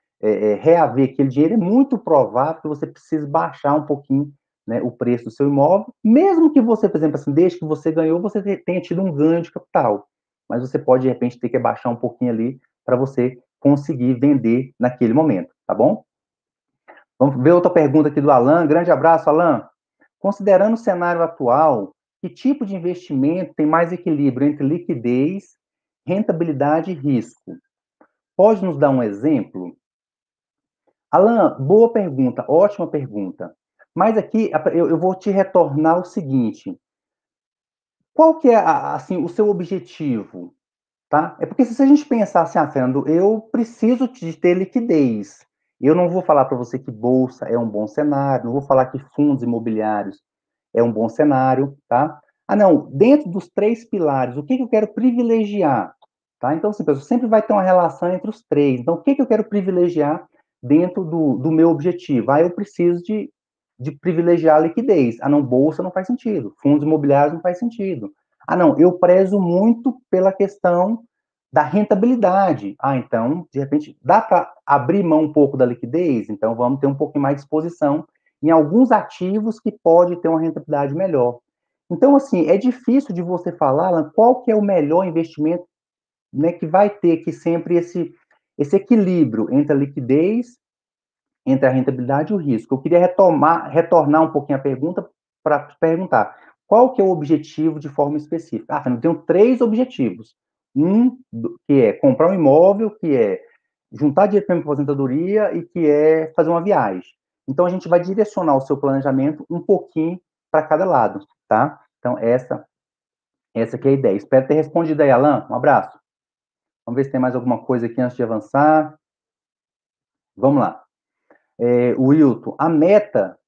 reaver aquele dinheiro, é muito provável que você precise baixar um pouquinho, né, o preço do seu imóvel, mesmo que você, por exemplo, assim, desde que você ganhou, você tenha tido um ganho de capital. Mas você pode, de repente, ter que baixar um pouquinho ali para você conseguir vender naquele momento, tá bom? Vamos ver outra pergunta aqui do Alan. Grande abraço, Alan. Considerando o cenário atual, que tipo de investimento tem mais equilíbrio entre liquidez, rentabilidade e risco? Pode nos dar um exemplo? Alan, boa pergunta, ótima pergunta. Mas aqui eu vou te retornar o seguinte: qual que é assim, o seu objetivo? Tá? É porque se a gente pensar assim, Fernando, eu preciso de ter liquidez. Eu não vou falar para você que bolsa é um bom cenário, não vou falar que fundos imobiliários é um bom cenário, tá? Ah, não, dentro dos três pilares, o que eu quero privilegiar? Tá? Então, assim, pessoal, sempre vai ter uma relação entre os três. Então, o que eu quero privilegiar dentro do meu objetivo? Ah, eu preciso de privilegiar a liquidez. Ah, não, bolsa não faz sentido. Fundos imobiliários não faz sentido. Ah, não, eu prezo muito pela questão da rentabilidade. Ah, então, de repente, dá para abrir mão um pouco da liquidez? Então, vamos ter um pouquinho mais de exposição em alguns ativos que pode ter uma rentabilidade melhor. Então, assim, é difícil de você falar, Alan, qual que é o melhor investimento, né, que vai ter aqui sempre esse equilíbrio entre a liquidez, entre a rentabilidade e o risco. Eu queria retornar um pouquinho a pergunta para perguntar, qual que é o objetivo de forma específica? Ah, eu tenho três objetivos. Um, que é comprar um imóvel, que é juntar dinheiro para minha aposentadoria e que é fazer uma viagem. Então, a gente vai direcionar o seu planejamento um pouquinho para cada lado, tá? Então, essa aqui é a ideia. Espero ter respondido aí, Alan. Um abraço. Vamos ver se tem mais alguma coisa aqui antes de avançar. Vamos lá. Wilton, a meta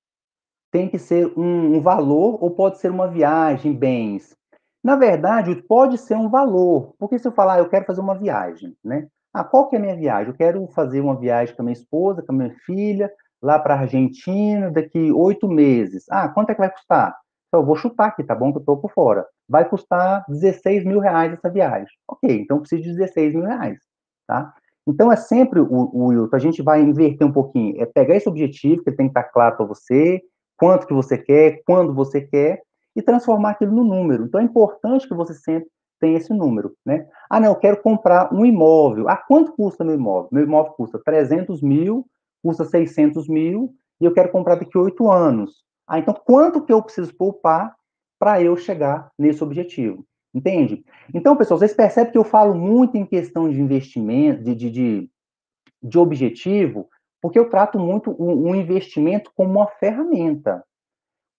tem que ser um valor ou pode ser uma viagem, bens? Na verdade, pode ser um valor, porque se eu falar, eu quero fazer uma viagem, né? Ah, qual que é a minha viagem? Eu quero fazer uma viagem com a minha esposa, com a minha filha, lá para a Argentina, daqui 8 meses. Ah, quanto é que vai custar? Então, eu vou chutar aqui, tá bom? Que eu estou por fora. Vai custar 16 mil reais essa viagem. Ok, então eu preciso de 16 mil reais, tá? Então, é sempre, Wilton, a gente vai inverter um pouquinho. É pegar esse objetivo, que tem que estar claro para você, quanto que você quer, quando você quer, e transformar aquilo no número. Então, é importante que você sempre tenha esse número, né? Ah, não, eu quero comprar um imóvel. Ah, quanto custa meu imóvel? Meu imóvel custa 300 mil, custa 600 mil, e eu quero comprar daqui a 8 anos. Ah, então, quanto que eu preciso poupar para eu chegar nesse objetivo? Entende? Então, pessoal, vocês percebem que eu falo muito em questão de investimento, de objetivo, porque eu trato muito o investimento como uma ferramenta.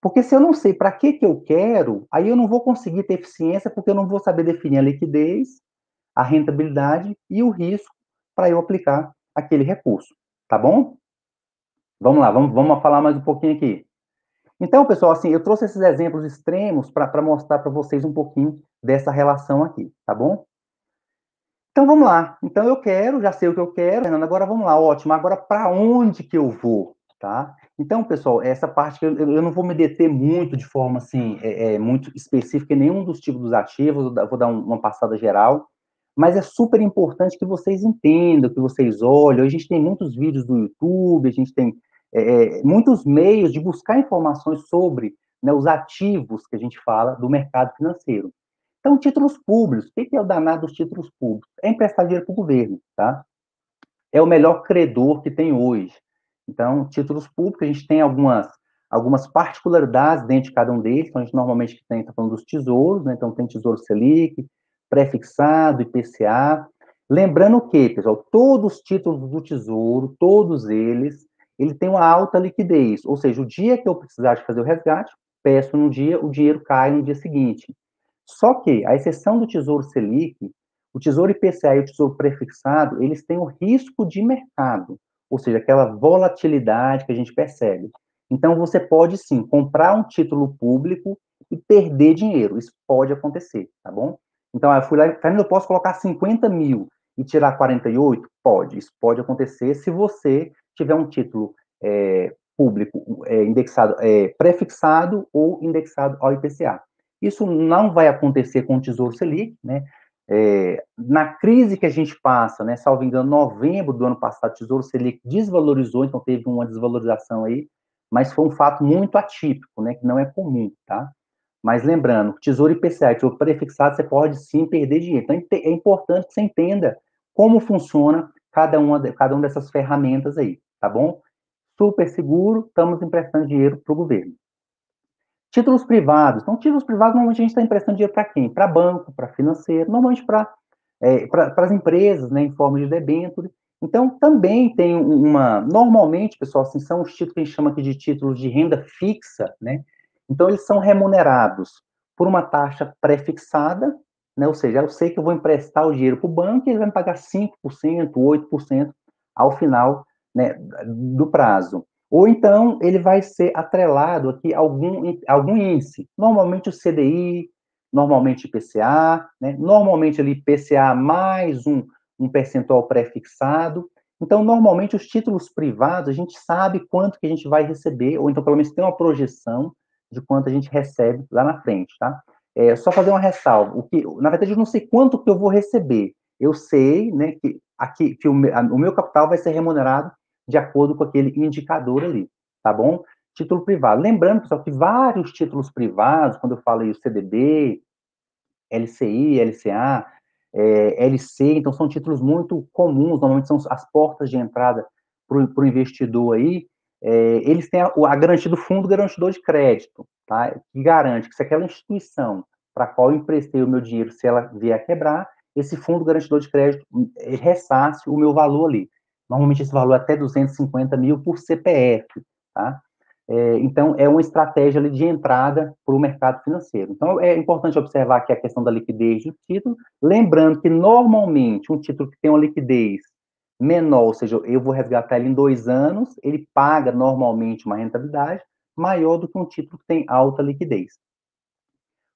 Porque se eu não sei para que eu quero, aí eu não vou conseguir ter eficiência, porque eu não vou saber definir a liquidez, a rentabilidade e o risco para eu aplicar aquele recurso. Tá bom? Vamos lá, vamos falar mais um pouquinho aqui. Então, pessoal, assim, eu trouxe esses exemplos extremos para mostrar para vocês um pouquinho dessa relação aqui, tá bom? Então vamos lá. Então eu quero, já sei o que eu quero, Fernando, agora vamos lá, ótimo. Agora para onde que eu vou, tá? Então, pessoal, essa parte que eu não vou me deter muito de forma assim, muito específica em nenhum dos tipos dos ativos, eu vou dar uma passada geral, mas é super importante que vocês entendam, que vocês olhem. A gente tem muitos vídeos do YouTube, a gente tem muitos meios de buscar informações sobre, né, os ativos que a gente fala do mercado financeiro. Então, títulos públicos. O que é o danado dos títulos públicos? É emprestar dinheiro para o governo, tá? É o melhor credor que tem hoje. Então, títulos públicos, a gente tem algumas particularidades dentro de cada um deles. Então, a gente normalmente está falando dos tesouros, né? Então, tem Tesouro Selic, pré-fixado, IPCA. Lembrando que, pessoal, todos os títulos do Tesouro, todos eles, ele tem uma alta liquidez. Ou seja, o dia que eu precisar de fazer o resgate, peço no dia, o dinheiro cai no dia seguinte. Só que, a exceção do Tesouro Selic, o Tesouro IPCA e o Tesouro Prefixado, eles têm o risco de mercado, ou seja, aquela volatilidade que a gente percebe. Então, você pode, sim, comprar um título público e perder dinheiro. Isso pode acontecer, tá bom? Então, eu fui lá, Fernando, eu posso colocar 50 mil e tirar 48? Pode. Isso pode acontecer se você tiver um título público indexado, prefixado ou indexado ao IPCA. Isso não vai acontecer com o Tesouro Selic, né? Na crise que a gente passa, né, salvo engano, novembro do ano passado, o Tesouro Selic desvalorizou, então teve uma desvalorização aí, mas foi um fato muito atípico, né, que não é comum, tá? Mas lembrando, Tesouro IPCA, Tesouro prefixado, você pode sim perder dinheiro. Então é importante que você entenda como funciona cada uma dessas ferramentas aí, tá bom? Super seguro, estamos emprestando dinheiro para o governo. Títulos privados. Então, títulos privados, normalmente a gente está emprestando dinheiro para quem? Para banco, para financeiro, normalmente para as empresas, né, em forma de debênture. Então, também tem normalmente, pessoal, assim, são os títulos que a gente chama aqui de títulos de renda fixa, né? Então, eles são remunerados por uma taxa pré-fixada, né? Ou seja, eu sei que eu vou emprestar o dinheiro para o banco e ele vai me pagar 5%, 8% ao final, né, do prazo. Ou então, ele vai ser atrelado aqui a algum índice, normalmente o CDI, normalmente IPCA, né? Normalmente ali IPCA mais um percentual pré-fixado. Então, normalmente, os títulos privados, a gente sabe quanto que a gente vai receber, ou então, pelo menos, tem uma projeção de quanto a gente recebe lá na frente, tá? Só fazer uma ressalva. Na verdade, eu não sei quanto que eu vou receber. Eu sei, né, que o meu capital vai ser remunerado de acordo com aquele indicador ali, tá bom? Título privado. Lembrando, pessoal, que vários títulos privados, quando eu falo aí o CDB, LCI, LCA, LC, então são títulos muito comuns, normalmente são as portas de entrada para o investidor aí, eles têm a garantia do fundo garantidor de crédito, tá? Que garante que se aquela instituição para a qual eu emprestei o meu dinheiro, se ela vier a quebrar, esse fundo garantidor de crédito ressarce o meu valor ali. Normalmente esse valor é até 250 mil por CPF, tá? Então, é uma estratégia ali de entrada para o mercado financeiro. Então, é importante observar aqui a questão da liquidez do título, lembrando que, normalmente, um título que tem uma liquidez menor, ou seja, eu vou resgatar ele em 2 anos, ele paga, normalmente, uma rentabilidade maior do que um título que tem alta liquidez.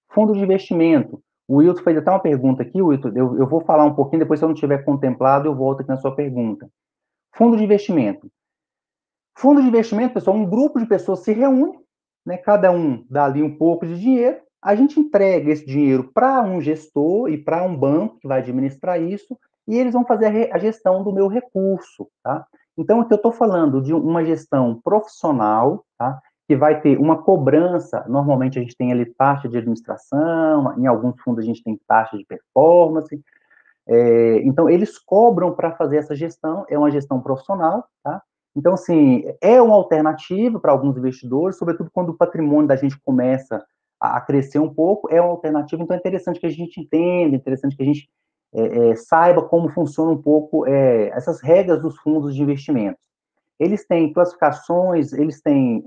Fundo de investimento. O Wilton fez até uma pergunta aqui, Wilton, eu vou falar um pouquinho, depois, se eu não tiver contemplado, eu volto aqui na sua pergunta. Fundo de investimento. Fundo de investimento, pessoal, um grupo de pessoas se reúne, né, cada um dá ali um pouco de dinheiro, a gente entrega esse dinheiro para um gestor e para um banco que vai administrar isso, e eles vão fazer a gestão do meu recurso, tá? Então, aqui eu estou falando de uma gestão profissional, tá? Que vai ter uma cobrança, normalmente a gente tem ali taxa de administração, em alguns fundos a gente tem taxa de performance, então eles cobram para fazer essa gestão, é uma gestão profissional, tá? Então, assim, é uma alternativa para alguns investidores, sobretudo quando o patrimônio da gente começa a crescer um pouco, é uma alternativa, então é interessante que a gente entenda, é interessante que a gente saiba como funciona um pouco essas regras dos fundos de investimentos. Eles têm classificações, eles têm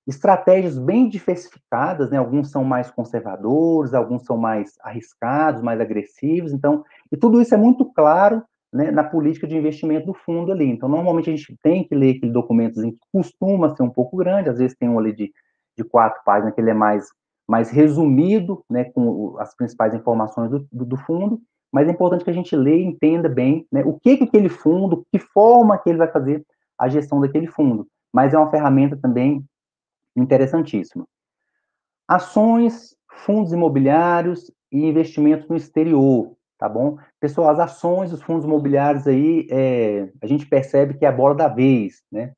estratégias bem diversificadas, né? Alguns são mais conservadores, alguns são mais arriscados, mais agressivos, então, e tudo isso é muito claro, né, na política de investimento do fundo ali. Então, normalmente a gente tem que ler aquele documento que costuma ser um pouco grande, às vezes tem um ali de 4 páginas que ele é mais resumido, né, com as principais informações do fundo, mas é importante que a gente leia e entenda bem, né, o que aquele fundo, que forma que ele vai fazer a gestão daquele fundo. Mas é uma ferramenta também interessantíssimo. Ações, fundos imobiliários e investimentos no exterior, tá bom? Pessoal, as ações, os fundos imobiliários aí, a gente percebe que é a bola da vez, né?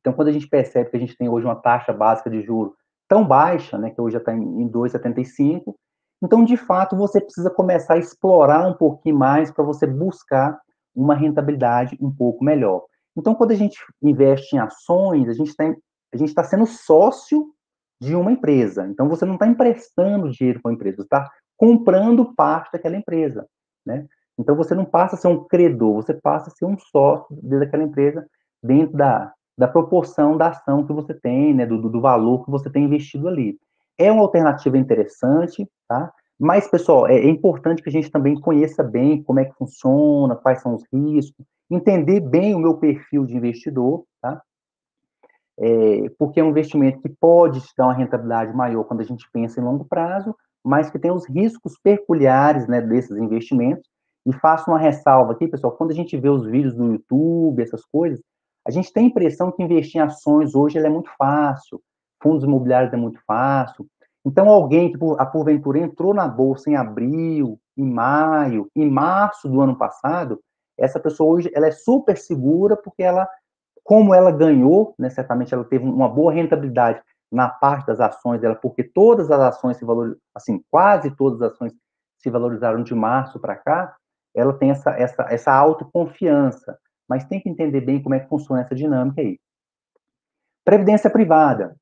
Então, quando a gente percebe que a gente tem hoje uma taxa básica de juros tão baixa, né, que hoje já está em 2,75, então, de fato, você precisa começar a explorar um pouquinho mais para você buscar uma rentabilidade um pouco melhor. Então, quando a gente investe em ações, a gente está sendo sócio de uma empresa. Então, você não está emprestando dinheiro para a empresa, você está comprando parte daquela empresa, né? Então, você não passa a ser um credor, você passa a ser um sócio daquela empresa dentro da proporção da ação que você tem, né, do valor que você tem investido ali. É uma alternativa interessante, tá? Mas, pessoal, é importante que a gente também conheça bem como é que funciona, quais são os riscos, entender bem o meu perfil de investidor, tá? Porque é um investimento que pode te dar uma rentabilidade maior quando a gente pensa em longo prazo, mas que tem os riscos peculiares, né, desses investimentos. E faço uma ressalva aqui, pessoal, quando a gente vê os vídeos no YouTube, essas coisas, a gente tem a impressão que investir em ações hoje é muito fácil, fundos imobiliários é muito fácil. Então, alguém que, porventura, entrou na Bolsa em abril, em maio, em março do ano passado, essa pessoa hoje ela é super segura porque como ela ganhou, né, certamente ela teve uma boa rentabilidade na parte das ações dela, porque todas as ações se valorizaram, assim, quase todas as ações se valorizaram de março para cá, ela tem essa autoconfiança, mas tem que entender bem como é que funciona essa dinâmica aí. Previdência privada.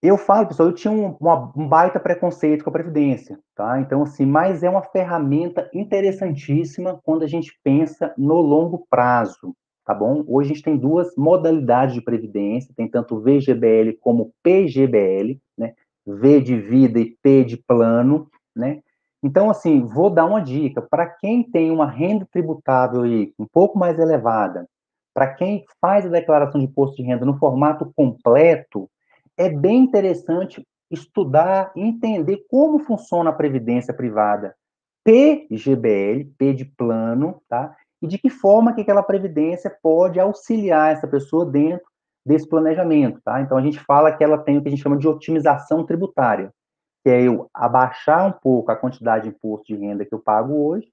Eu falo, pessoal, eu tinha um baita preconceito com a Previdência, tá? Então, assim, mas é uma ferramenta interessantíssima quando a gente pensa no longo prazo, tá bom? Hoje a gente tem duas modalidades de Previdência, tem tanto VGBL como PGBL, né? V de vida e P de plano, né? Então, assim, vou dar uma dica, para quem tem uma renda tributável aí um pouco mais elevada, para quem faz a declaração de imposto de renda no formato completo, é bem interessante estudar, entender como funciona a previdência privada PGBL, P de plano, tá? E de que forma que aquela previdência pode auxiliar essa pessoa dentro desse planejamento, tá? Então a gente fala que ela tem o que a gente chama de otimização tributária, que é eu abaixar um pouco a quantidade de imposto de renda que eu pago hoje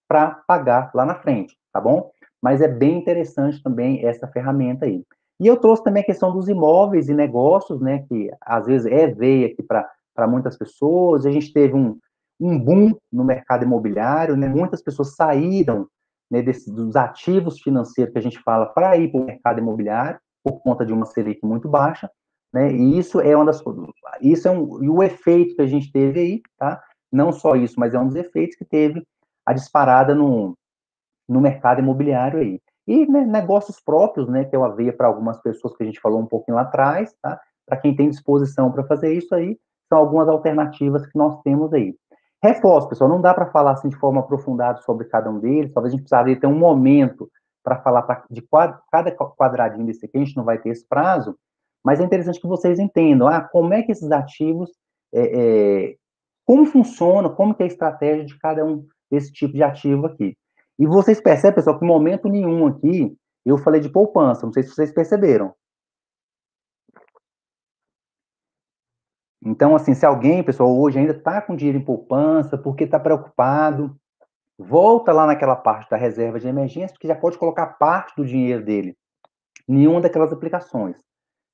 para pagar lá na frente, tá bom? Mas é bem interessante também essa ferramenta aí. E eu trouxe também a questão dos imóveis e negócios, né, que às vezes é veia aqui para muitas pessoas. A gente teve um boom no mercado imobiliário, né, muitas pessoas saíram, né, dos ativos financeiros que a gente fala para ir para o mercado imobiliário, por conta de uma Selic muito baixa, né, e isso é uma das coisas, isso é e o efeito que a gente teve aí, tá? Não só isso, mas é um dos efeitos que teve a disparada no mercado imobiliário aí. E né, negócios próprios, né, que é uma veia para algumas pessoas que a gente falou um pouquinho lá atrás, tá? Para quem tem disposição para fazer isso aí, são algumas alternativas que nós temos aí. Reforço, pessoal, não dá para falar assim de forma aprofundada sobre cada um deles, talvez a gente precisaria ter um momento para falar de cada quadradinho desse aqui, a gente não vai ter esse prazo, mas é interessante que vocês entendam, como é que esses ativos, como funciona, como que é a estratégia de cada um desse tipo de ativo aqui. E vocês percebem, pessoal, que em momento nenhum aqui eu falei de poupança, não sei se vocês perceberam. Então, assim, se alguém, pessoal, hoje ainda está com dinheiro em poupança, porque está preocupado, volta lá naquela parte da reserva de emergência, porque já pode colocar parte do dinheiro dele em nenhuma daquelas aplicações.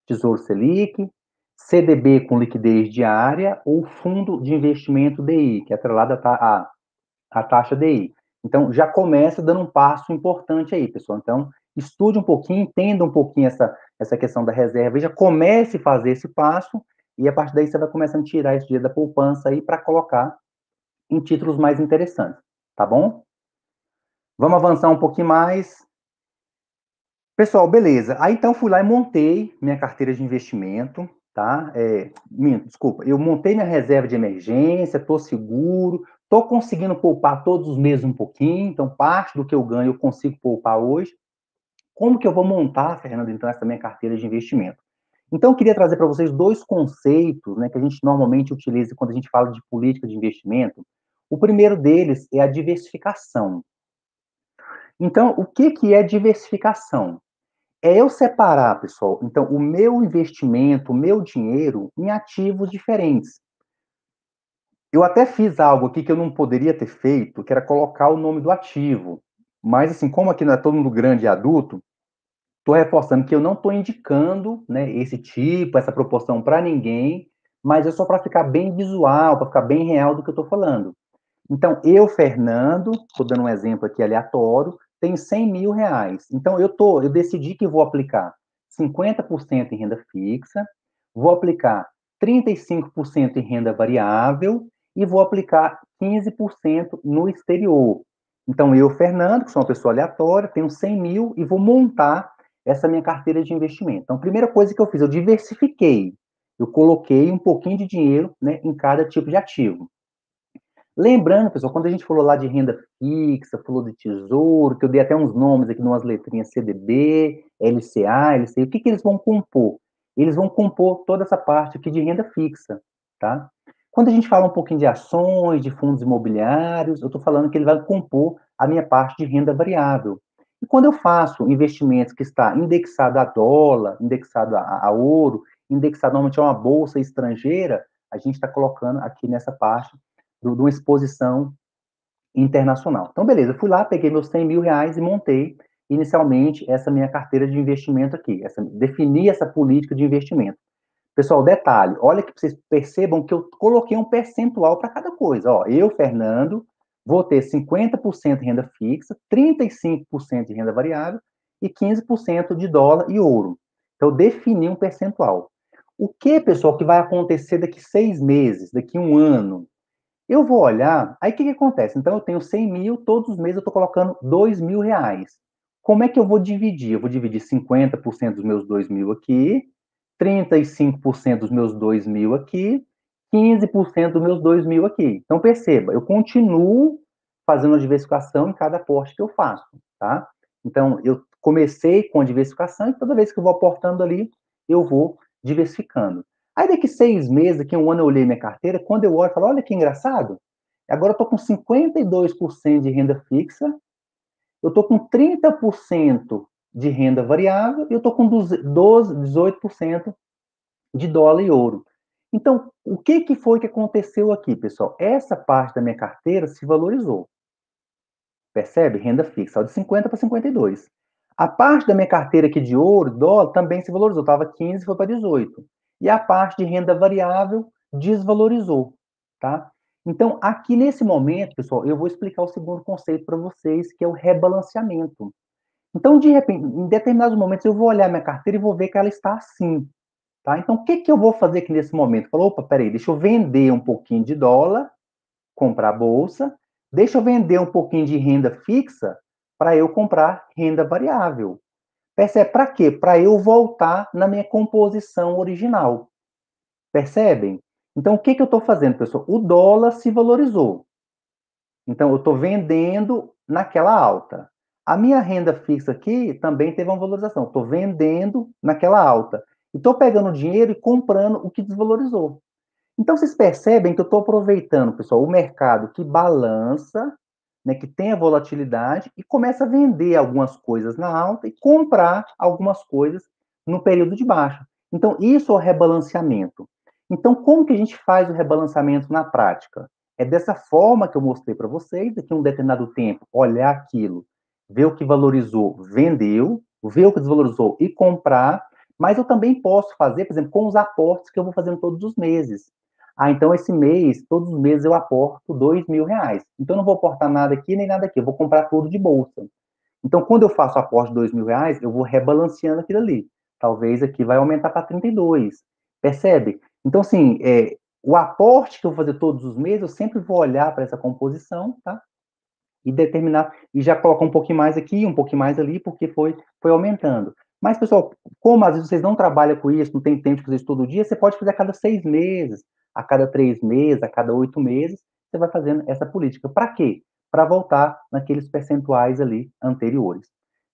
Tesouro Selic, CDB com liquidez diária ou fundo de investimento DI, que é atrelado a taxa DI. Então, já começa dando um passo importante aí, pessoal. Então, estude um pouquinho, entenda um pouquinho essa questão da reserva, e já comece a fazer esse passo, e a partir daí você vai começando a tirar esse dinheiro da poupança aí para colocar em títulos mais interessantes, tá bom? Vamos avançar um pouquinho mais. Pessoal, beleza. Aí, então, fui lá e montei minha carteira de investimento, tá? Desculpa, eu montei minha reserva de emergência, estou seguro, estou conseguindo poupar todos os meses um pouquinho, então parte do que eu ganho eu consigo poupar hoje. Como que eu vou montar, Fernando, então, essa minha carteira de investimento? Então, eu queria trazer para vocês dois conceitos, né, que a gente normalmente utiliza quando a gente fala de política de investimento. O primeiro deles é a diversificação. Então, o que que é diversificação? É eu separar, pessoal, então, o meu investimento, o meu dinheiro em ativos diferentes. Eu até fiz algo aqui que eu não poderia ter feito, que era colocar o nome do ativo. Mas, assim, como aqui não é todo mundo grande e adulto, estou reforçando que eu não estou indicando, né, esse tipo, essa proporção para ninguém, mas é só para ficar bem visual, para ficar bem real do que eu estou falando. Então, eu, Fernando, estou dando um exemplo aqui aleatório, tenho 100 mil reais. Então, eu decidi que vou aplicar 50% em renda fixa, vou aplicar 35% em renda variável e vou aplicar 15% no exterior. Então, eu, Fernando, que sou uma pessoa aleatória, tenho 100 mil e vou montar essa minha carteira de investimento. Então, a primeira coisa que eu fiz, eu diversifiquei. Eu coloquei um pouquinho de dinheiro, né, em cada tipo de ativo. Lembrando, pessoal, quando a gente falou lá de renda fixa, falou de tesouro, que eu dei até uns nomes aqui, umas letrinhas CDB, LCA, LCI, o que que eles vão compor? Eles vão compor toda essa parte aqui de renda fixa, tá? Quando a gente fala um pouquinho de ações, de fundos imobiliários, eu estou falando que ele vai compor a minha parte de renda variável. E quando eu faço investimentos que está indexado a dólar, indexado a ouro, indexado normalmente a uma bolsa estrangeira, a gente está colocando aqui nessa parte de uma exposição internacional. Então, beleza, eu fui lá, peguei meus 100 mil reais e montei inicialmente essa minha carteira de investimento aqui, defini essa política de investimento. Pessoal, detalhe, olha que vocês percebam que eu coloquei um percentual para cada coisa. Ó, eu, Fernando, vou ter 50% de renda fixa, 35% de renda variável e 15% de dólar e ouro. Então, eu defini um percentual. O que, pessoal, que vai acontecer daqui 6 meses, daqui 1 ano? Eu vou olhar, aí o que acontece? Então, eu tenho 100 mil, todos os meses eu estou colocando R$ 2.000. Como é que eu vou dividir? Eu vou dividir 50% dos meus 2.000 aqui, 35% dos meus 2.000 aqui, 15% dos meus 2.000 aqui. Então, perceba, eu continuo fazendo a diversificação em cada aporte que eu faço, tá? Então, eu comecei com a diversificação e toda vez que eu vou aportando ali, eu vou diversificando. Aí daqui 6 meses, daqui 1 ano eu olhei minha carteira, quando eu olho, eu falo, olha que engraçado, agora eu estou com 52% de renda fixa, eu estou com 30% de renda variável e eu estou com 18% de dólar e ouro. Então, o que foi que aconteceu aqui, pessoal? Essa parte da minha carteira se valorizou. Percebe? Renda fixa, de 50 para 52. A parte da minha carteira aqui de ouro, dólar, também se valorizou. Estava 15, foi para 18. E a parte de renda variável desvalorizou, tá? Então, aqui nesse momento, pessoal, eu vou explicar o segundo conceito para vocês, que é o rebalanceamento. Então, de repente, em determinados momentos, eu vou olhar minha carteira e vou ver que ela está assim, tá? Então, o que eu vou fazer aqui nesse momento? Falou, opa, peraí, deixa eu vender um pouquinho de dólar, comprar bolsa, deixa eu vender um pouquinho de renda fixa para eu comprar renda variável. Percebe? Para quê? Para eu voltar na minha composição original. Percebem? Então, o que eu estou fazendo, pessoal? O dólar se valorizou. Então, eu estou vendendo naquela alta. A minha renda fixa aqui também teve uma valorização. Estou vendendo naquela alta. E estou pegando o dinheiro e comprando o que desvalorizou. Então, vocês percebem que eu estou aproveitando, pessoal, o mercado que balança, né, que tem a volatilidade, e começa a vender algumas coisas na alta e comprar algumas coisas no período de baixa. Então, isso é o rebalanceamento. Então, como que a gente faz o rebalanceamento na prática? É dessa forma que eu mostrei para vocês, daqui a um determinado tempo, olhar aquilo, ver o que valorizou, vendeu, ver o que desvalorizou e comprar, mas eu também posso fazer, por exemplo, com os aportes que eu vou fazendo todos os meses. Ah, então esse mês, todos os meses eu aporto R$ 2.000. Então eu não vou aportar nada aqui nem nada aqui, eu vou comprar tudo de bolsa. Então, quando eu faço aporte de R$ 2.000, eu vou rebalanceando aquilo ali. Talvez aqui vai aumentar para 32. Percebe? Então, assim, o aporte que eu vou fazer todos os meses, eu sempre vou olhar para essa composição, tá? E determinar, e já colocar um pouquinho mais aqui, um pouquinho mais ali, porque foi aumentando. Mas, pessoal, como às vezes vocês não trabalham com isso, não tem tempo de fazer isso todo dia, você pode fazer a cada 6 meses, a cada 3 meses, a cada 8 meses, você vai fazendo essa política. Para quê? Para voltar naqueles percentuais ali anteriores.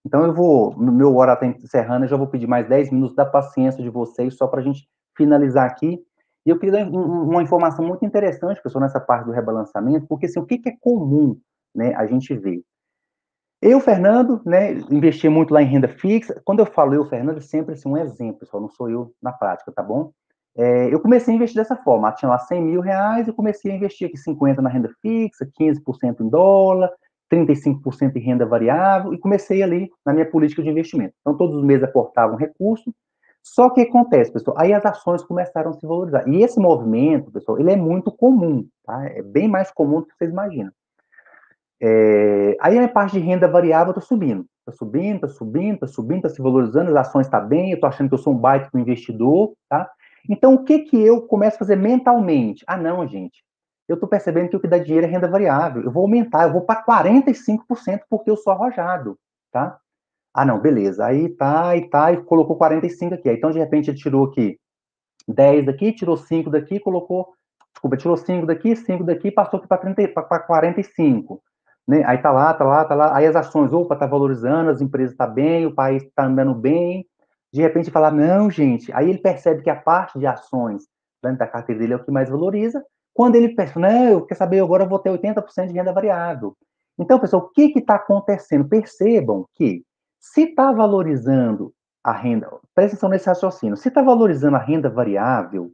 Então, eu vou, no meu hora está encerrando, eu já vou pedir mais 10 minutos da paciência de vocês, só para a gente finalizar aqui. E eu queria dar uma informação muito interessante, pessoal, nessa parte do rebalançamento, porque assim, o que é comum, né, a gente vê. Eu, Fernando, né, investi muito lá em renda fixa. Quando eu falo eu, Fernando, sempre assim, um exemplo, pessoal, não sou eu na prática, tá bom? Eu comecei a investir dessa forma. Tinha lá R$ 100.000, eu comecei a investir aqui 50% na renda fixa, 15% em dólar, 35% em renda variável, e comecei ali na minha política de investimento. Então, todos os meses aportava um recurso. Só que acontece, pessoal, aí as ações começaram a se valorizar. E esse movimento, pessoal, ele é muito comum, tá? É bem mais comum do que vocês imaginam. Aí a parte de renda variável está subindo. Está subindo, está subindo, está subindo, está se valorizando, as ações estão bem, eu estou achando que eu sou um baita investidor, tá? Então, o que eu começo a fazer mentalmente? Ah, não, gente, eu estou percebendo que o que dá dinheiro é renda variável. Eu vou aumentar, eu vou para 45% porque eu sou arrojado, tá? Ah, não, beleza. Aí tá, e colocou 45 aqui. Aí, então, de repente, ele tirou aqui 10 daqui, tirou 5 daqui, colocou. Desculpa, tirou 5 daqui, passou aqui para 45. Né? Aí tá lá, tá lá, tá lá. Aí as ações, opa, tá valorizando, as empresas tá bem, o país tá andando bem. De repente fala, não, gente. Aí ele percebe que a parte de ações dentro da carteira dele é o que mais valoriza. Quando ele pensa, não, eu quero saber, agora eu vou ter 80% de renda variável. Então, pessoal, o que está acontecendo? Percebam que se está valorizando a renda, presta atenção nesse raciocínio, se está valorizando a renda variável,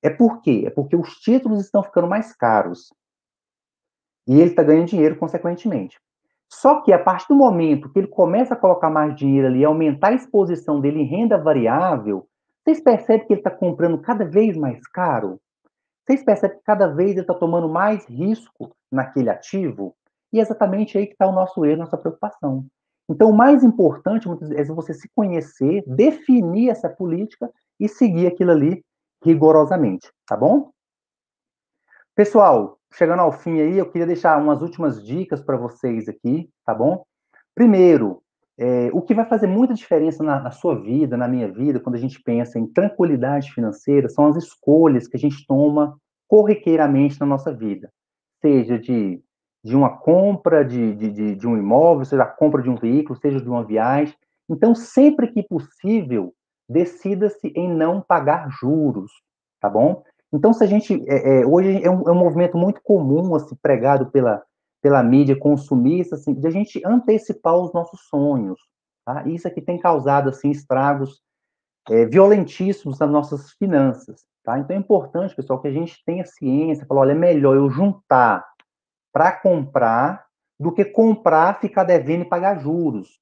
é por quê? É porque os títulos estão ficando mais caros. E ele está ganhando dinheiro, consequentemente. Só que a partir do momento que ele começa a colocar mais dinheiro ali, aumentar a exposição dele em renda variável, vocês percebem que ele está comprando cada vez mais caro? Vocês percebem que cada vez ele está tomando mais risco naquele ativo? E é exatamente aí que está o nosso erro, nossa preocupação. Então, o mais importante é você se conhecer, definir essa política e seguir aquilo ali rigorosamente, tá bom? Pessoal, chegando ao fim aí, eu queria deixar umas últimas dicas para vocês aqui, tá bom? Primeiro, o que vai fazer muita diferença na sua vida, na minha vida, quando a gente pensa em tranquilidade financeira, são as escolhas que a gente toma corriqueiramente na nossa vida. Seja de uma compra de um imóvel, seja a compra de um veículo, seja de uma viagem. Então, sempre que possível, decida-se em não pagar juros, tá bom? Então, se a gente, hoje é um movimento muito comum, assim, pregado pela mídia consumista, assim, de a gente antecipar os nossos sonhos, tá? Isso aqui tem causado, assim, estragos violentíssimos nas nossas finanças, tá? Então é importante, pessoal, que a gente tenha ciência, falar, olha, é melhor eu juntar para comprar do que comprar, ficar devendo e pagar juros.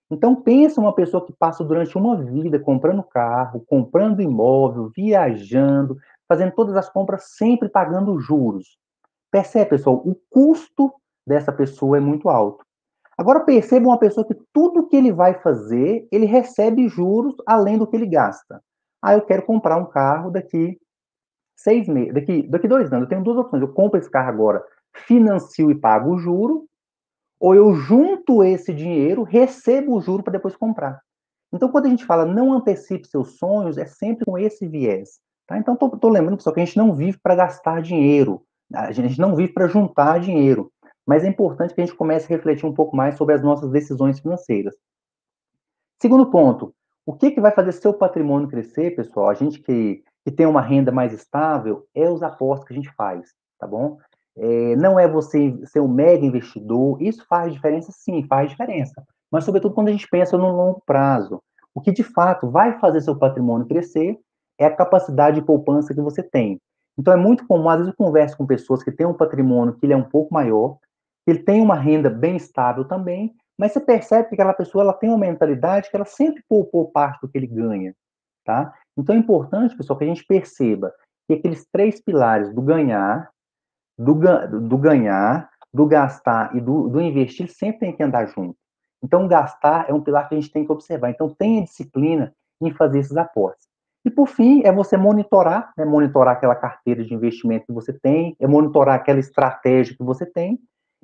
Então pensa uma pessoa que passa durante uma vida comprando carro, comprando imóvel, viajando, fazendo todas as compras, sempre pagando juros. Percebe, pessoal? O custo dessa pessoa é muito alto. Agora perceba uma pessoa que tudo que ele vai fazer, ele recebe juros além do que ele gasta. Ah, eu quero comprar um carro daqui 6 meses, daqui 2 anos. Eu tenho duas opções. Eu compro esse carro agora, financio e pago o juro, ou eu junto esse dinheiro, recebo o juro para depois comprar. Então, quando a gente fala não antecipe seus sonhos, é sempre com esse viés. Tá? Então, estou lembrando, pessoal, que a gente não vive para gastar dinheiro, a gente não vive para juntar dinheiro, mas é importante que a gente comece a refletir um pouco mais sobre as nossas decisões financeiras. Segundo ponto, o que vai fazer seu patrimônio crescer, pessoal? A gente que tem uma renda mais estável, é os aportes que a gente faz, tá bom? Não é você ser um mega investidor, isso faz diferença? Sim, faz diferença. Mas, sobretudo, quando a gente pensa no longo prazo. O que, de fato, vai fazer seu patrimônio crescer é a capacidade de poupança que você tem. Então, é muito comum, às vezes eu converso com pessoas que têm um patrimônio que ele é um pouco maior, que ele tem uma renda bem estável também, mas você percebe que aquela pessoa ela tem uma mentalidade que ela sempre poupou parte do que ele ganha, tá? Então é importante, pessoal, que a gente perceba que aqueles 3 pilares do ganhar, do gastar e do investir sempre tem que andar junto. Então gastar é um pilar que a gente tem que observar. Então tenha disciplina em fazer esses aportes. E por fim, é você monitorar, né? Monitorar aquela carteira de investimento que você tem, é monitorar aquela estratégia que você tem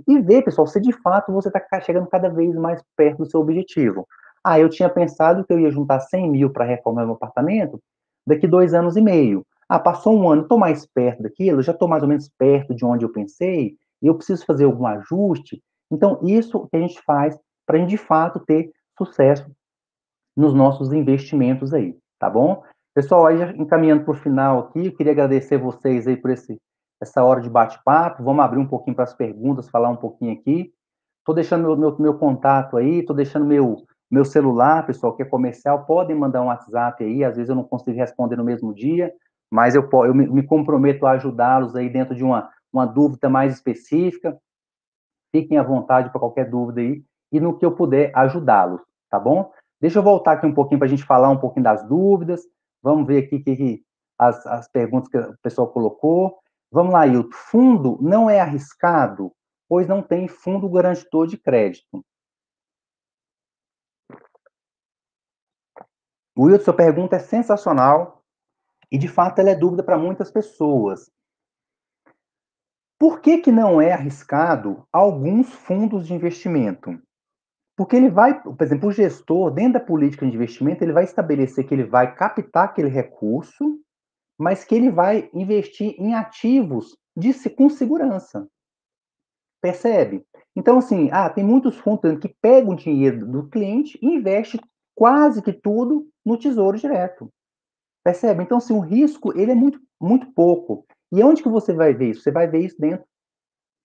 e ver, pessoal, se de fato você está chegando cada vez mais perto do seu objetivo. Ah, eu tinha pensado que eu ia juntar 100 mil para reformar meu apartamento daqui 2 anos e meio. Ah, passou um ano, estou mais perto daquilo, já estou mais ou menos perto de onde eu pensei, e eu preciso fazer algum ajuste. Então, isso que a gente faz para a gente, de fato, ter sucesso nos nossos investimentos aí, tá bom? Pessoal, aí já encaminhando para o final aqui, eu queria agradecer vocês aí por essa hora de bate-papo. Vamos abrir um pouquinho para as perguntas, falar um pouquinho aqui. Estou deixando meu contato aí, estou deixando meu celular, pessoal, que é comercial, podem mandar um WhatsApp aí, às vezes eu não consigo responder no mesmo dia, mas eu me comprometo a ajudá-los aí dentro de uma dúvida mais específica. Fiquem à vontade para qualquer dúvida aí, e no que eu puder ajudá-los, tá bom? Deixa eu voltar aqui um pouquinho para a gente falar um pouquinho das dúvidas. Vamos ver aqui as perguntas que o pessoal colocou. Vamos lá, Hilton. Fundo não é arriscado, pois não tem fundo garantidor de crédito. Wilton, sua pergunta é sensacional e, de fato, ela é dúvida para muitas pessoas. Por que não é arriscado alguns fundos de investimento? Porque ele vai, por exemplo, o gestor, dentro da política de investimento, ele vai estabelecer que ele vai captar aquele recurso, mas que ele vai investir em ativos com segurança. Percebe? Então, assim, tem muitos fundos que pegam o dinheiro do cliente e investe quase que tudo no Tesouro Direto. Percebe? Então, assim, o risco, ele é muito, muito pouco. E onde que você vai ver isso? Você vai ver isso dentro,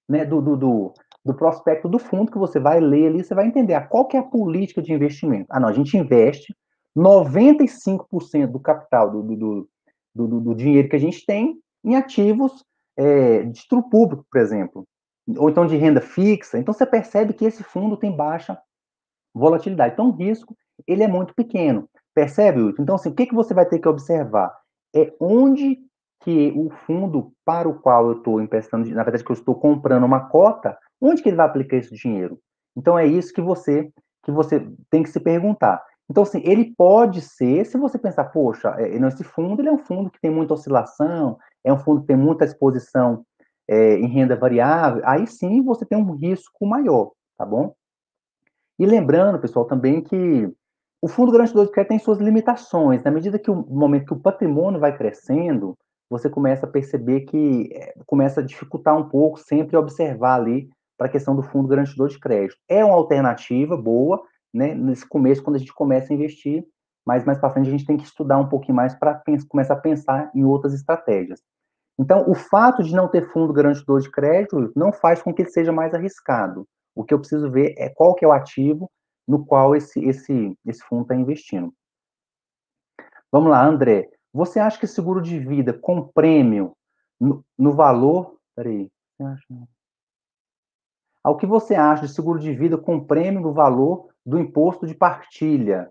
né, do prospecto do fundo, que você vai ler ali, você vai entender qual que é a política de investimento. Não, a gente investe 95% do capital, do dinheiro que a gente tem em ativos de título público, por exemplo, ou então de renda fixa. Então, você percebe que esse fundo tem baixa volatilidade. Então, o risco, ele é muito pequeno. Percebe, Wilton? Então, assim, o que você vai ter que observar? É onde que o fundo para o qual eu estou emprestando, na verdade, que eu estou comprando uma cota, onde que ele vai aplicar esse dinheiro? Então, é isso que você tem que se perguntar. Então, assim, ele pode ser, se você pensar, poxa, esse fundo, ele é um fundo que tem muita oscilação, é um fundo que tem muita exposição em renda variável, aí sim você tem um risco maior, tá bom? E lembrando, pessoal, também que o Fundo Garantidor de Crédito tem suas limitações. Na medida que no momento que o patrimônio vai crescendo, você começa a perceber que começa a dificultar um pouco sempre observar ali para a questão do Fundo Garantidor de Crédito. É uma alternativa boa, né, nesse começo, quando a gente começa a investir, mas mais para frente a gente tem que estudar um pouquinho mais para começar a pensar em outras estratégias. Então, o fato de não ter fundo garantidor de crédito não faz com que ele seja mais arriscado. O que eu preciso ver é qual que é o ativo no qual esse fundo está investindo. Vamos lá, André. Você acha que seguro de vida com prêmio no valor... Peraí. O que você acha de seguro de vida com prêmio no valor do imposto de partilha?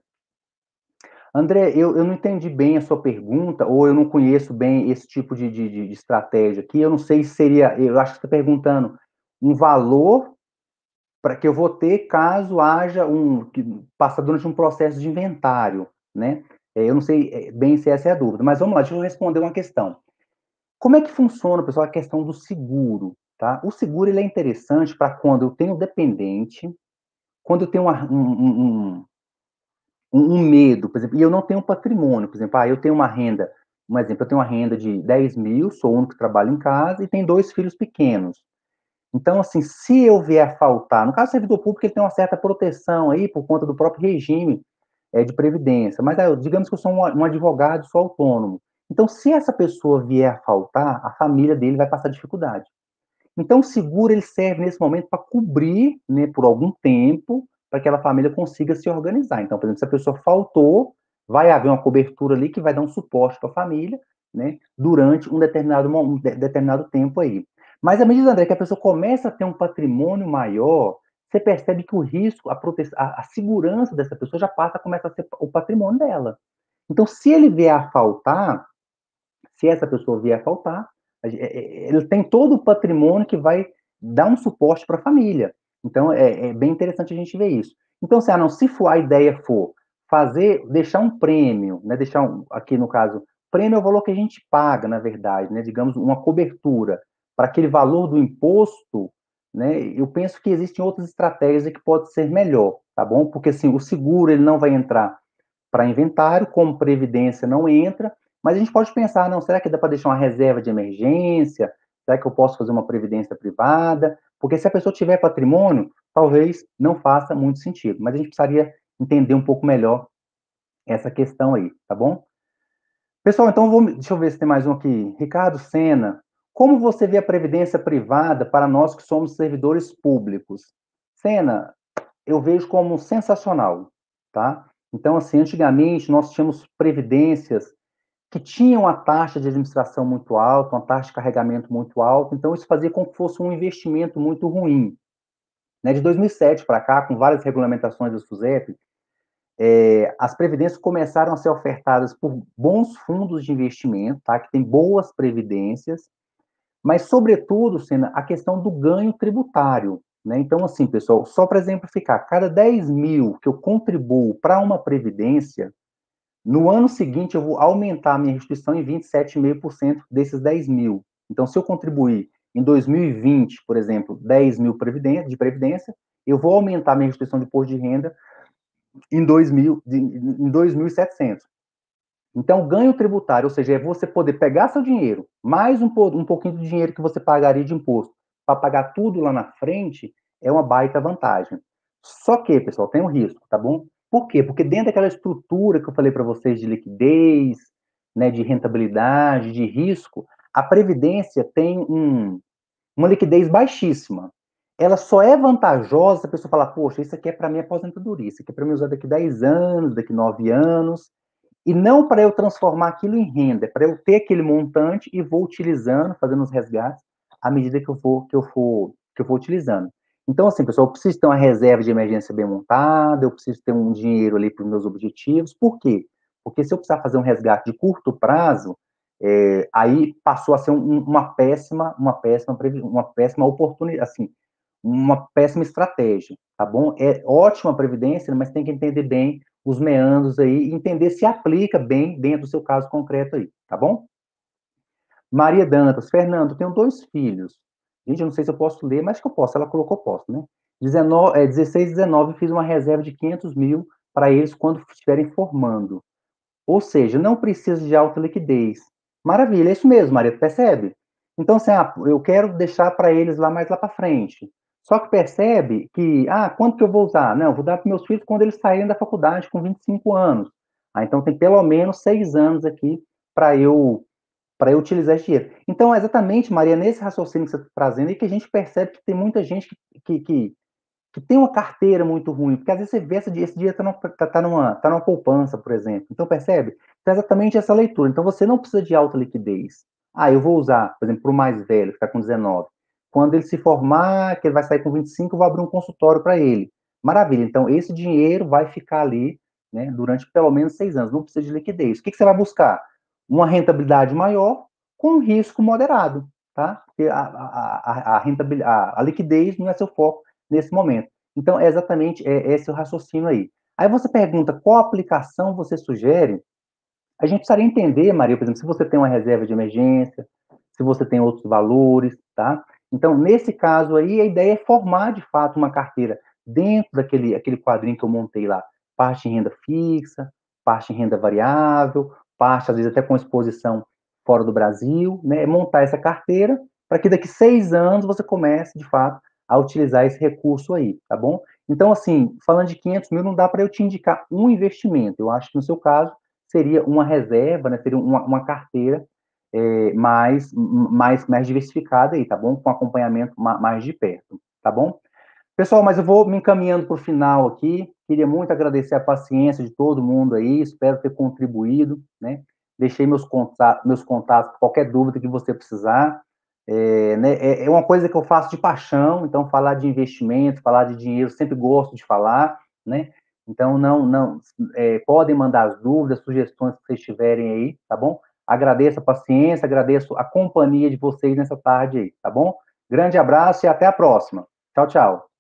André, eu não entendi bem a sua pergunta, ou eu não conheço bem esse tipo de estratégia aqui. Eu não sei se seria. Eu acho que você está perguntando um valor para que eu vou ter caso haja que passa durante um processo de inventário, né? Eu não sei bem se essa é a dúvida, mas vamos lá, deixa eu responder uma questão. Como é que funciona, pessoal, a questão do seguro, tá? O seguro ele é interessante para quando eu tenho dependente, quando eu tenho um medo, por exemplo, e eu não tenho patrimônio, por exemplo, eu tenho uma renda, um exemplo, eu tenho uma renda de 10 mil, sou o único que trabalho em casa e tenho 2 filhos pequenos. Então, assim, se eu vier a faltar, no caso do servidor público, ele tem uma certa proteção aí por conta do próprio regime de previdência, mas digamos que eu sou um advogado, sou autônomo. Então, se essa pessoa vier a faltar, a família dele vai passar dificuldade. Então, o seguro ele serve nesse momento para cobrir, né, por algum tempo, para que aquela família consiga se organizar. Então, por exemplo, se a pessoa faltou, vai haver uma cobertura ali que vai dar um suporte para a família, né, durante determinado tempo aí. Mas à medida, André, que a pessoa começa a ter um patrimônio maior, você percebe que o risco, a segurança dessa pessoa já começa a ser o patrimônio dela. Então, se ele vier a faltar, se essa pessoa vier a faltar, ele tem todo o patrimônio que vai dar um suporte para a família. Então, é bem interessante a gente ver isso. Então, se for a ideia for deixar um prêmio, né, aqui no caso, prêmio é o valor que a gente paga, na verdade, né, digamos, uma cobertura para aquele valor do imposto, né, eu penso que existem outras estratégias que pode ser melhor, tá bom? Porque, assim, o seguro, ele não vai entrar para inventário, como previdência não entra, mas a gente pode pensar, não, será que dá para deixar uma reserva de emergência? Será que eu posso fazer uma previdência privada? Porque se a pessoa tiver patrimônio, talvez não faça muito sentido, mas a gente precisaria entender um pouco melhor essa questão aí, tá bom? Pessoal, então deixa eu ver se tem mais um aqui. Ricardo Sena, como você vê a previdência privada para nós que somos servidores públicos? Sena, eu vejo como sensacional, tá? Então, assim, antigamente nós tínhamos previdências que tinham a taxa de administração muito alta, uma taxa de carregamento muito alta, então isso fazia com que fosse um investimento muito ruim. Né? De 2007 para cá, com várias regulamentações do SUSEP, as previdências começaram a ser ofertadas por bons fundos de investimento, tá? Que tem boas previdências, mas, sobretudo, Sena, a questão do ganho tributário. Né? Então, assim, pessoal, só para exemplificar, cada 10 mil que eu contribuo para uma previdência, no ano seguinte eu vou aumentar a minha restituição em 27,5% desses 10 mil. Então, se eu contribuir em 2020, por exemplo, 10 mil de previdência, eu vou aumentar a minha restituição de imposto de renda em 2.700. Então, ganho tributário, ou seja, é você poder pegar seu dinheiro, mais um pouquinho do dinheiro que você pagaria de imposto, para pagar tudo lá na frente, é uma baita vantagem. Só que, pessoal, tem um risco, tá bom? Por quê? Porque dentro daquela estrutura que eu falei para vocês de liquidez, né, de rentabilidade, de risco, a Previdência tem uma liquidez baixíssima. Ela só é vantajosa se a pessoa falar, poxa, isso aqui é para minha aposentadoria, isso aqui é para mim usar daqui 10 anos, daqui 9 anos, e não para eu transformar aquilo em renda, é para eu ter aquele montante e vou utilizando, fazendo os resgates à medida que eu for utilizando. Então, assim, pessoal, eu preciso ter uma reserva de emergência bem montada, eu preciso ter um dinheiro ali para os meus objetivos. Por quê? Porque se eu precisar fazer um resgate de curto prazo, aí passou a ser uma péssima oportunidade, assim, uma péssima estratégia, tá bom? É ótima a previdência, mas tem que entender bem os meandros aí e entender se aplica bem dentro do seu caso concreto aí, tá bom? Maria Dantas, Fernando, tenho 2 filhos. Gente, eu não sei se eu posso ler, mas acho que eu posso. Ela colocou posso, né? 16 e 19, fiz uma reserva de 500 mil para eles quando estiverem formando. Ou seja, não precisa de alta liquidez. Maravilha, é isso mesmo, Maria, percebe? Então, assim, eu quero deixar para eles mais lá para frente. Só que percebe que, quanto que eu vou usar? Não, eu vou dar para meus filhos quando eles saírem da faculdade com 25 anos. Então tem pelo menos 6 anos aqui para eu utilizar esse dinheiro. Então, é exatamente, Maria, nesse raciocínio que você está trazendo, aí que a gente percebe que tem muita gente que tem uma carteira muito ruim, porque às vezes você vê esse dinheiro tá numa poupança, por exemplo. Então, percebe? Então, é exatamente essa leitura. Então, você não precisa de alta liquidez. Eu vou usar, por exemplo, para o mais velho, que está com 19. Quando ele se formar, que ele vai sair com 25, eu vou abrir um consultório para ele. Maravilha. Então, esse dinheiro vai ficar ali, né, durante pelo menos 6 anos. Não precisa de liquidez. O que você vai buscar? Uma rentabilidade maior com um risco moderado, tá? Porque a liquidez não é seu foco nesse momento. Então, é exatamente esse o raciocínio aí. Aí você pergunta qual aplicação você sugere. A gente precisaria entender, Maria, por exemplo, se você tem uma reserva de emergência, se você tem outros valores, tá? Então, nesse caso aí, a ideia é formar, de fato, uma carteira dentro aquele quadrinho que eu montei lá. Parte em renda fixa, parte em renda variável, parte, às vezes, até com exposição fora do Brasil, né? Montar essa carteira para que daqui 6 anos você comece, de fato, a utilizar esse recurso aí, tá bom? Então, assim, falando de 500 mil, não dá para eu te indicar um investimento. Eu acho que, no seu caso, seria uma reserva, né? Seria uma carteira mais diversificada aí, tá bom? Com acompanhamento mais de perto, tá bom? Pessoal, mas eu vou me encaminhando para o final aqui. Queria muito agradecer a paciência de todo mundo aí, espero ter contribuído, né? Deixei meus contatos, qualquer dúvida que você precisar. Né, é uma coisa que eu faço de paixão, então falar de investimento, falar de dinheiro, sempre gosto de falar, né? Então, não podem mandar as dúvidas, sugestões que vocês tiverem aí, tá bom? Agradeço a paciência, agradeço a companhia de vocês nessa tarde aí, tá bom? Grande abraço e até a próxima. Tchau, tchau.